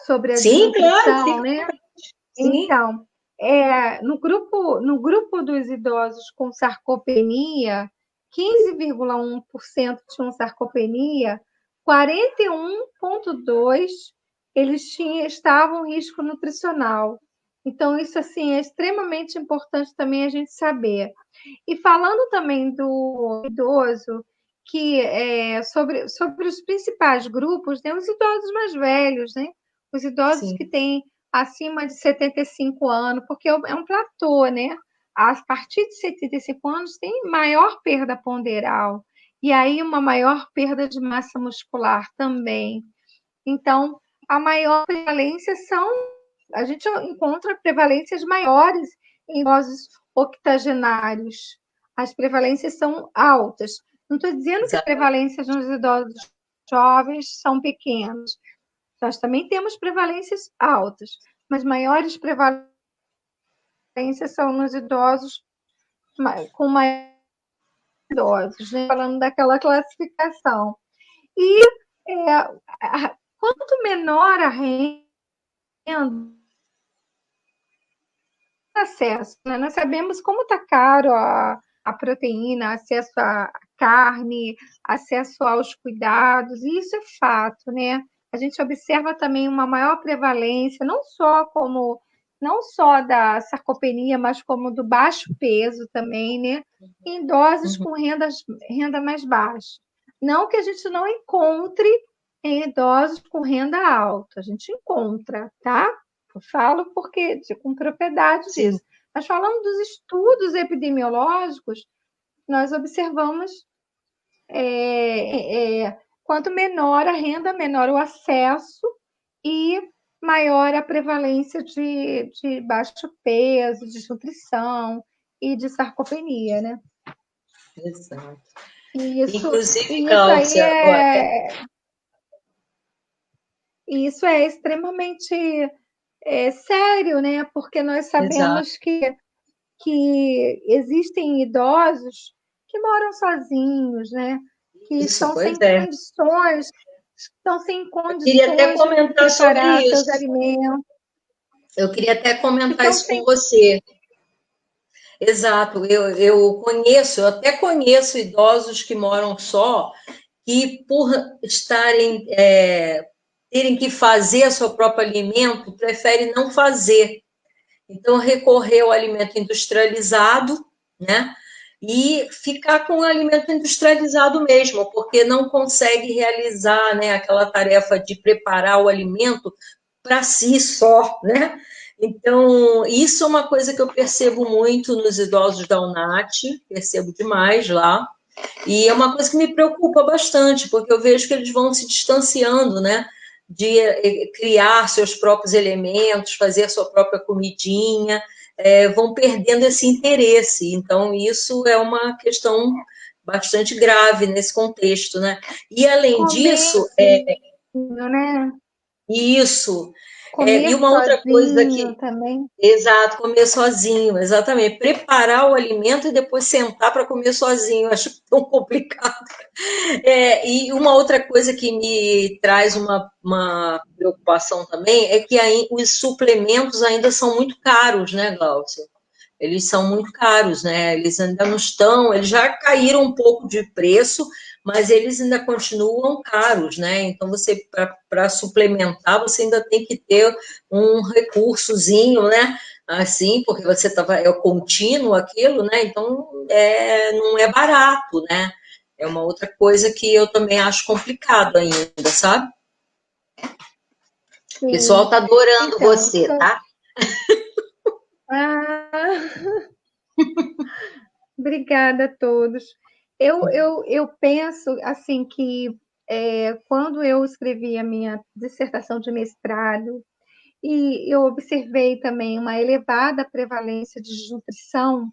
Sobre a Sim, claro, desnutrição, fica. né? Sim. Então, no grupo dos idosos com sarcopenia, 15,1% tinham sarcopenia, 41,2% estavam em risco nutricional. Então, isso assim é extremamente importante também a gente saber. E falando também do idoso, que sobre os principais grupos, né, os idosos mais velhos, né? Os idosos Sim. que têm acima de 75 anos, porque é um platô, né? A partir de 75 anos tem maior perda ponderal, e aí uma maior perda de massa muscular também. Então, a maior prevalência a gente encontra prevalências maiores em idosos octogenários. As prevalências são altas. Não estou dizendo que as Exatamente. prevalências nos idosos jovens são pequenas. Nós também temos prevalências altas, mas maiores prevalências são nos idosos com mais idosos, né? Falando daquela classificação. E quanto menor a renda, acesso, né? Nós sabemos como está caro a proteína, acesso à carne, acesso aos cuidados, e isso é fato, né? A gente observa também uma maior prevalência, não só da sarcopenia, mas como do baixo peso também, né? Em idosos com renda mais baixa. Não que a gente não encontre em idosos com renda alta, a gente encontra, tá? Eu falo porque com propriedade Sim. disso. Mas falando dos estudos epidemiológicos, nós observamos quanto menor a renda, menor o acesso e maior a prevalência de baixo peso, desnutrição e de sarcopenia, né? Exato. E isso, Inclusive, e isso aí Cláudia, E isso é extremamente sério, né? Porque nós Exato. sabemos que existem idosos que moram sozinhos, né? Que Isso, estão pois sem é. condições, Eu queria até de comentar sobre preparar seus isso. alimentos, Eu queria até comentar estão isso com sem. você. Exato, eu até conheço idosos que moram só, que por estarem, terem que fazer seu próprio alimento, preferem não fazer. Então, recorrer ao alimento industrializado, né? E ficar com o alimento industrializado mesmo, porque não consegue realizar, né, aquela tarefa de preparar o alimento para si só, né? Então, isso é uma coisa que eu percebo muito nos idosos da UNAT, percebo demais lá, e é uma coisa que me preocupa bastante, porque eu vejo que eles vão se distanciando, né? De criar seus próprios elementos, fazer a sua própria comidinha, vão perdendo esse interesse. Então, isso é uma questão bastante grave nesse contexto, né? E, além Comer, disso, né? isso. E Comer uma outra coisa sozinho que também. exato, comer sozinho, exatamente. Preparar o alimento e depois sentar para comer sozinho, acho tão complicado. E uma outra coisa que me traz uma preocupação também é que os suplementos ainda são muito caros, né, Glaucio? Eles são muito caros, né? Eles ainda não estão, eles já caíram um pouco de preço, mas eles ainda continuam caros, né? Então, você, para suplementar, você ainda tem que ter um recursozinho, né? Assim, porque você estava, é contínuo aquilo, né? Então, não é barato, né? É uma outra coisa que eu também acho complicado ainda, sabe? O pessoal Sim. tá adorando Então, você, tá? ah, obrigada a todos. Eu penso assim que quando eu escrevi a minha dissertação de mestrado e eu observei também uma elevada prevalência de desnutrição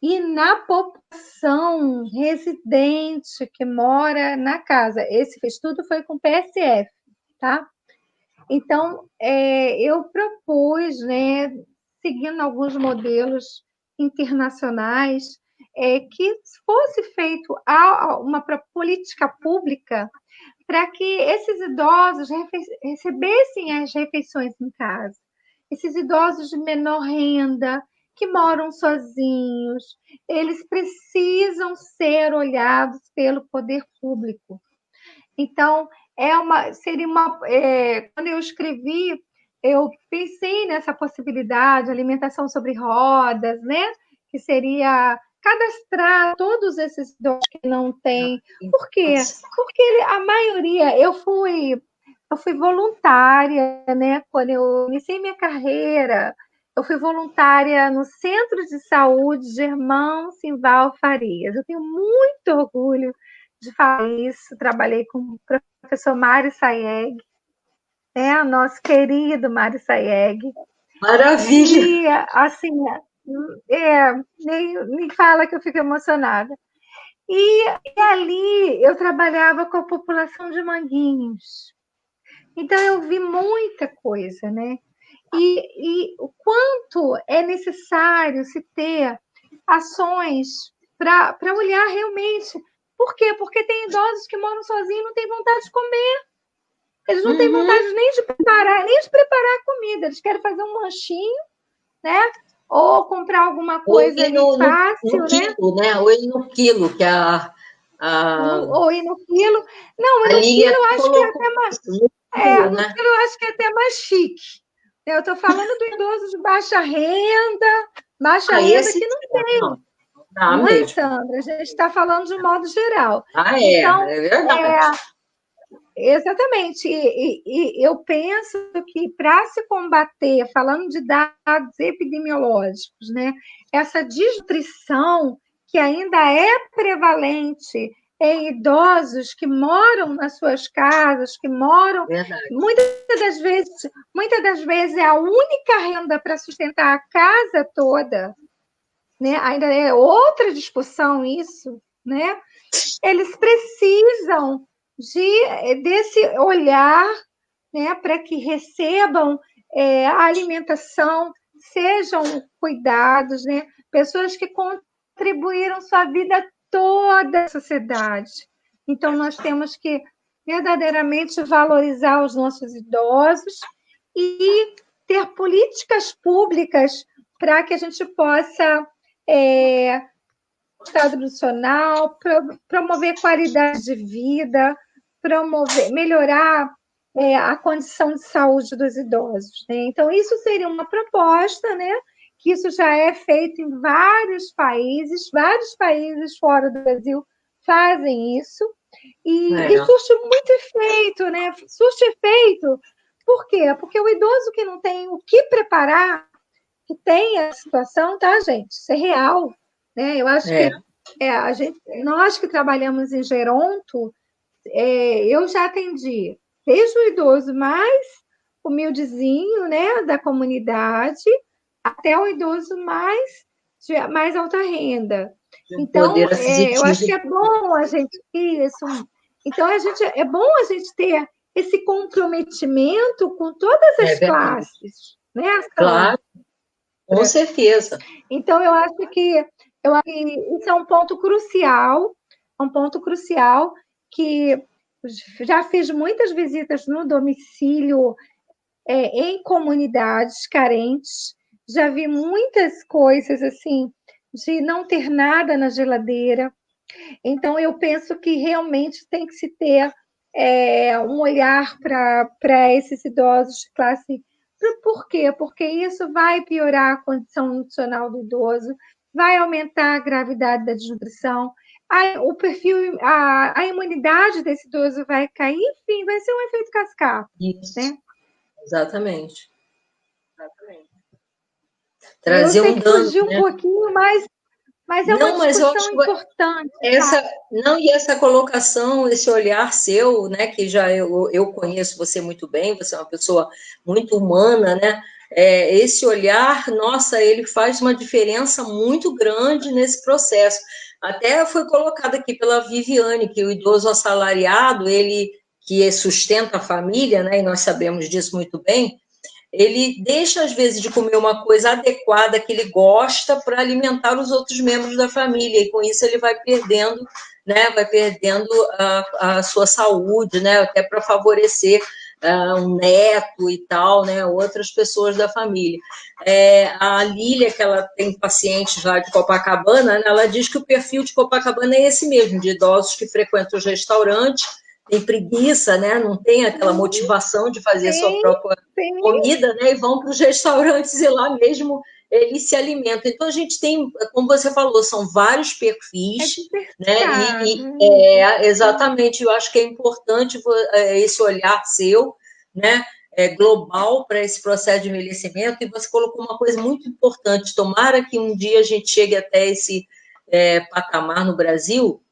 e na população residente que mora na casa. Esse estudo foi com PSF, tá? Então, eu propus, né, seguindo alguns modelos internacionais, que fosse feito uma política pública para que esses idosos recebessem as refeições em casa. Esses idosos de menor renda, que moram sozinhos, eles precisam ser olhados pelo poder público. Então, quando eu escrevi, eu pensei nessa possibilidade, alimentação sobre rodas, né? Que seria cadastrar todos esses idosos que não têm. Por quê? Porque a maioria, eu fui voluntária, né? Quando eu iniciei minha carreira, eu fui voluntária no Centro de Saúde de Irmão Simval Farias. Eu tenho muito orgulho de falar isso. Trabalhei com o professor Mário Sayeg, né? Nosso querido Mário Sayeg. Maravilha! E, assim, nem fala que eu fico emocionada. E ali eu trabalhava com a população de Manguinhos. Então, eu vi muita coisa, né? E o quanto é necessário se ter ações para olhar realmente. Por quê? Porque tem idosos que moram sozinhos e não têm vontade de comer. Eles não têm Uhum. vontade nem de preparar a comida. Eles querem fazer um lanchinho, né? Ou comprar alguma Ou coisa ir ali no fácil, né? quilo, né? Ou ir no quilo, que a, Ou ir no quilo. Não, e a no Lili quilo eu até acho que é colocou até mais. isso, no quilo, No né? quilo eu acho que é até mais chique. Eu estou falando do idoso de baixa renda Esse que não não, não dá Não é, mesmo. Sandra? A gente está falando de um modo geral. Então, É verdade. exatamente. E eu penso que para se combater, falando de dados epidemiológicos, né, essa desnutrição que ainda é prevalente em idosos que moram nas suas casas, que moram Verdade. muitas das vezes é a única renda para sustentar a casa toda, né? Ainda é outra discussão isso, né? Eles precisam desse olhar né, para que recebam a alimentação, sejam cuidados, né, pessoas que contribuíram sua vida toda à sociedade. Então, nós temos que verdadeiramente valorizar os nossos idosos e ter políticas públicas para que a gente possa Estado nutricional, promover qualidade de vida, melhorar a condição de saúde dos idosos. Né? Então, isso seria uma proposta, né? Que isso já é feito em vários países fora do Brasil fazem isso, e surte muito efeito, né? Surte efeito, por quê? Porque o idoso que não tem o que preparar, que tem a situação, tá, gente? Isso é real. Né? Eu acho que nós que trabalhamos em geronto, eu já atendi desde o idoso mais humildezinho, né, da comunidade, até o idoso mais alta renda. Então, eu acho que é bom a gente isso. Então, é bom a gente ter esse comprometimento com todas as classes, né? Claro, com certeza. Então, eu acho que isso é um ponto crucial, que já fiz muitas visitas no domicílio em comunidades carentes, já vi muitas coisas assim, de não ter nada na geladeira. Então, eu penso que realmente tem que se ter um olhar para esses idosos de classe. Por quê? Porque isso vai piorar a condição nutricional do idoso, vai aumentar a gravidade da desnutrição, o perfil, a imunidade desse idoso vai cair, enfim, vai ser um efeito cascata. Isso. Né? Exatamente. Trazer eu sei que fugiu um pouquinho, mas é uma discussão importante. E essa colocação, esse olhar seu, né, que já eu conheço você muito bem, você é uma pessoa muito humana, né? Esse olhar, nossa, ele faz uma diferença muito grande nesse processo. Até foi colocado aqui pela Viviane, que o idoso assalariado, ele que sustenta a família, né, e nós sabemos disso muito bem, ele deixa, às vezes, de comer uma coisa adequada que ele gosta para alimentar os outros membros da família, e com isso ele vai perdendo, né, a sua saúde, né, até para favorecer um neto e tal, né, outras pessoas da família. A Lília, que ela tem pacientes lá de Copacabana, né, ela diz que o perfil de Copacabana é esse mesmo, de idosos que frequentam os restaurantes, tem preguiça, né, não tem aquela motivação de fazer sua própria comida, né, e vão para os restaurantes e lá mesmo eles se alimentam. Então, a gente tem, como você falou, são vários perfis, né, exatamente, eu acho que é importante esse olhar seu, né, global para esse processo de envelhecimento, e você colocou uma coisa muito importante, tomara que um dia a gente chegue até esse patamar no Brasil,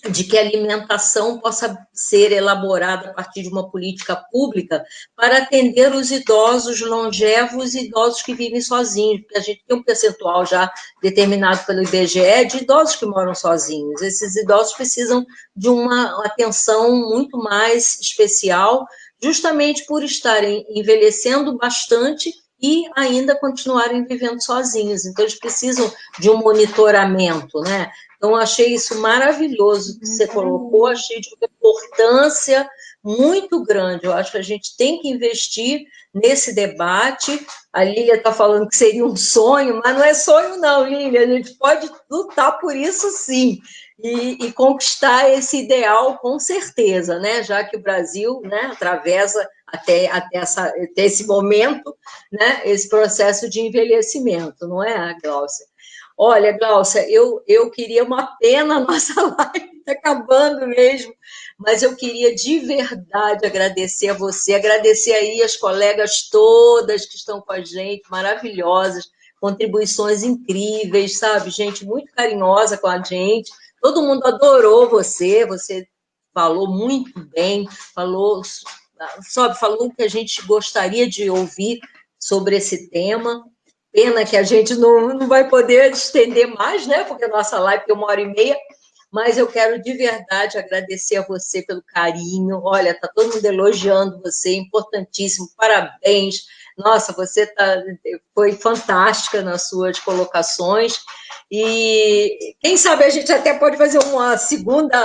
de que a alimentação possa ser elaborada a partir de uma política pública para atender os idosos longevos e idosos que vivem sozinhos, porque a gente tem um percentual já determinado pelo IBGE de idosos que moram sozinhos. Esses idosos precisam de uma atenção muito mais especial, justamente por estarem envelhecendo bastante e ainda continuarem vivendo sozinhos. Então, eles precisam de um monitoramento, né? Então, achei isso maravilhoso que você colocou, achei de uma importância muito grande. Eu acho que a gente tem que investir nesse debate. A Lília está falando que seria um sonho, mas não é sonho não, Lília. A gente pode lutar por isso, sim, e conquistar esse ideal, com certeza, né? Já que o Brasil, né, atravessa até esse momento, né, esse processo de envelhecimento, não é, Glaucia? Olha, Glaucia, eu queria uma pena, a nossa live está acabando mesmo, mas eu queria de verdade agradecer a você, agradecer aí as colegas todas que estão com a gente, maravilhosas, contribuições incríveis, sabe? Gente muito carinhosa com a gente, todo mundo adorou você falou muito bem, falou o que a gente gostaria de ouvir sobre esse tema. Pena que a gente não vai poder estender mais, né? Porque a nossa live tem 1h30, mas eu quero de verdade agradecer a você pelo carinho. Olha, tá todo mundo elogiando você, importantíssimo, parabéns. Nossa, foi fantástica nas suas colocações. E quem sabe a gente até pode fazer uma segunda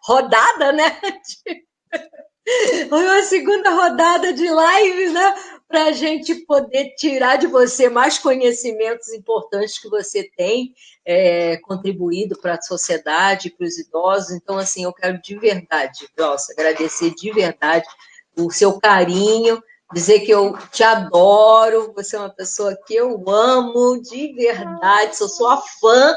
rodada, né? Uma segunda rodada de live, né? Para a gente poder tirar de você mais conhecimentos importantes que você tem contribuído para a sociedade, para os idosos. Então, assim, eu quero de verdade, Glaucia, agradecer de verdade o seu carinho, dizer que eu te adoro, você é uma pessoa que eu amo de verdade, sou sua fã,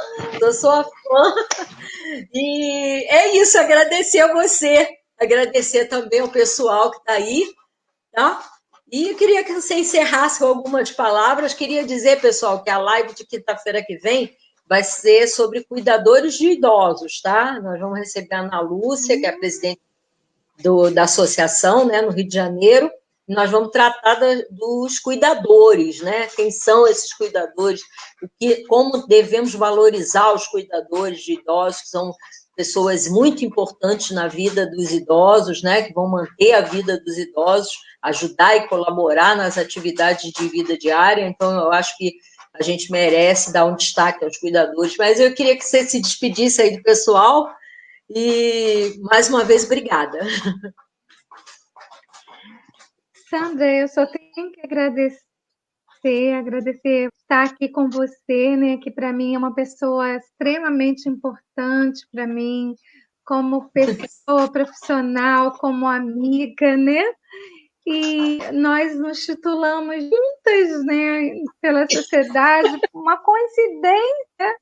e é isso, agradecer a você, agradecer também ao pessoal que está aí, tá? E eu queria que você encerrasse com algumas palavras. Queria dizer, pessoal, que a live de quinta-feira que vem vai ser sobre cuidadores de idosos, tá? Nós vamos receber a Ana Lúcia, que é a presidente da associação, né, no Rio de Janeiro. E nós vamos tratar dos cuidadores, né? Quem são esses cuidadores? Como devemos valorizar os cuidadores de idosos, que são pessoas muito importantes na vida dos idosos, né? Que vão manter a vida dos idosos, ajudar e colaborar nas atividades de vida diária. Então, eu acho que a gente merece dar um destaque aos cuidadores. Mas eu queria que você se despedisse aí do pessoal. E, mais uma vez, obrigada. Sandra, eu só tenho que agradecer estar aqui com você, né? Que para mim é uma pessoa extremamente importante para mim, como pessoa profissional, como amiga, né? E nós nos titulamos juntas, né? Pela sociedade, uma coincidência,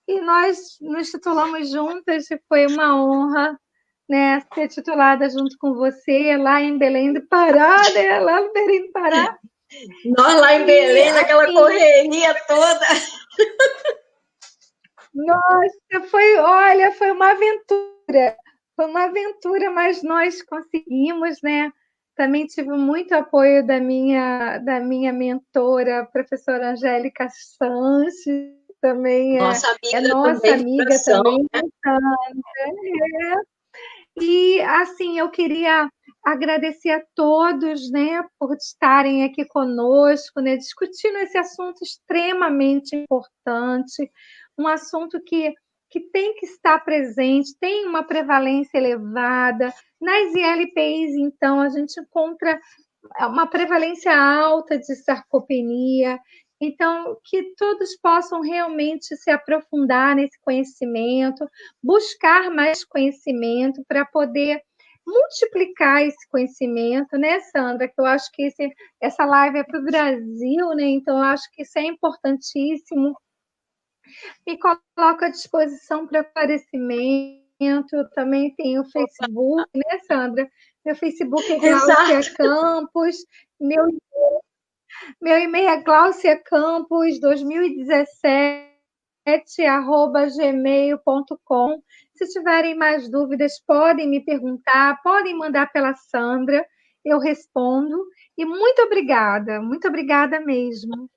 e nós nos titulamos juntas, e foi uma honra, né, ser titulada junto com você lá em Belém do Pará, né? Lá em Belém do Pará. Nós lá em Belém, naquela assim, correria toda. Nossa, foi uma aventura. Foi uma aventura, mas nós conseguimos, né? Também tive muito apoio da minha mentora, a professora Angélica Sanches, também é nossa amiga também. E, assim, eu queria agradecer a todos, né, por estarem aqui conosco, né, discutindo esse assunto extremamente importante, um assunto que tem que estar presente, tem uma prevalência elevada. Nas ILPIs, então, a gente encontra uma prevalência alta de sarcopenia. Então, que todos possam realmente se aprofundar nesse conhecimento, buscar mais conhecimento para poder multiplicar esse conhecimento, né, Sandra? Que eu acho que essa live é para o Brasil, né? Então, eu acho que isso é importantíssimo. Me coloco à disposição para aparecimento. Eu também tenho o Facebook, né, Sandra? Meu Facebook é Glaucia Campos, meu e-mail é glauciacampos2017@gmail.com. Se tiverem mais dúvidas, podem me perguntar, podem mandar pela Sandra, eu respondo. E muito obrigada mesmo.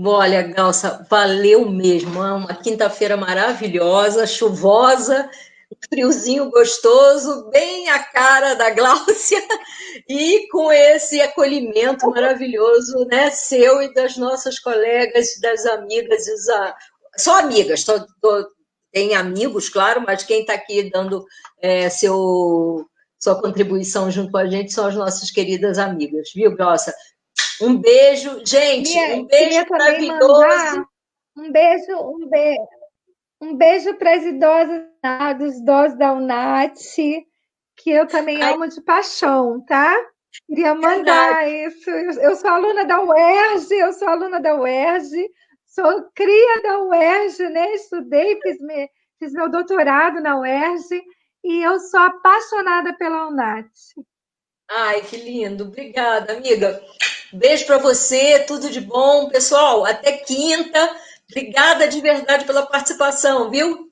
Olha, Glaucia, valeu mesmo. É uma quinta-feira maravilhosa, chuvosa, um friozinho gostoso, bem a cara da Glaucia, e com esse acolhimento maravilhoso, né, seu e das nossas colegas, das amigas, só amigas, tem amigos, claro, mas quem está aqui dando sua contribuição junto com a gente são as nossas queridas amigas, viu, Glaucia? Um beijo, gente, um beijo maravilhoso. Um beijo para as idosas, dos idosos da UNAT, que eu também amo de paixão, tá? Queria mandar isso. Eu sou aluna da UERJ, sou cria da UERJ, né? Estudei, fiz meu doutorado na UERJ e eu sou apaixonada pela UNAT. Ai, que lindo. Obrigada, amiga. Beijo para você, tudo de bom. Pessoal, até quinta. Obrigada de verdade pela participação, viu?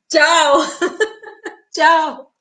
Tchau. Tchau.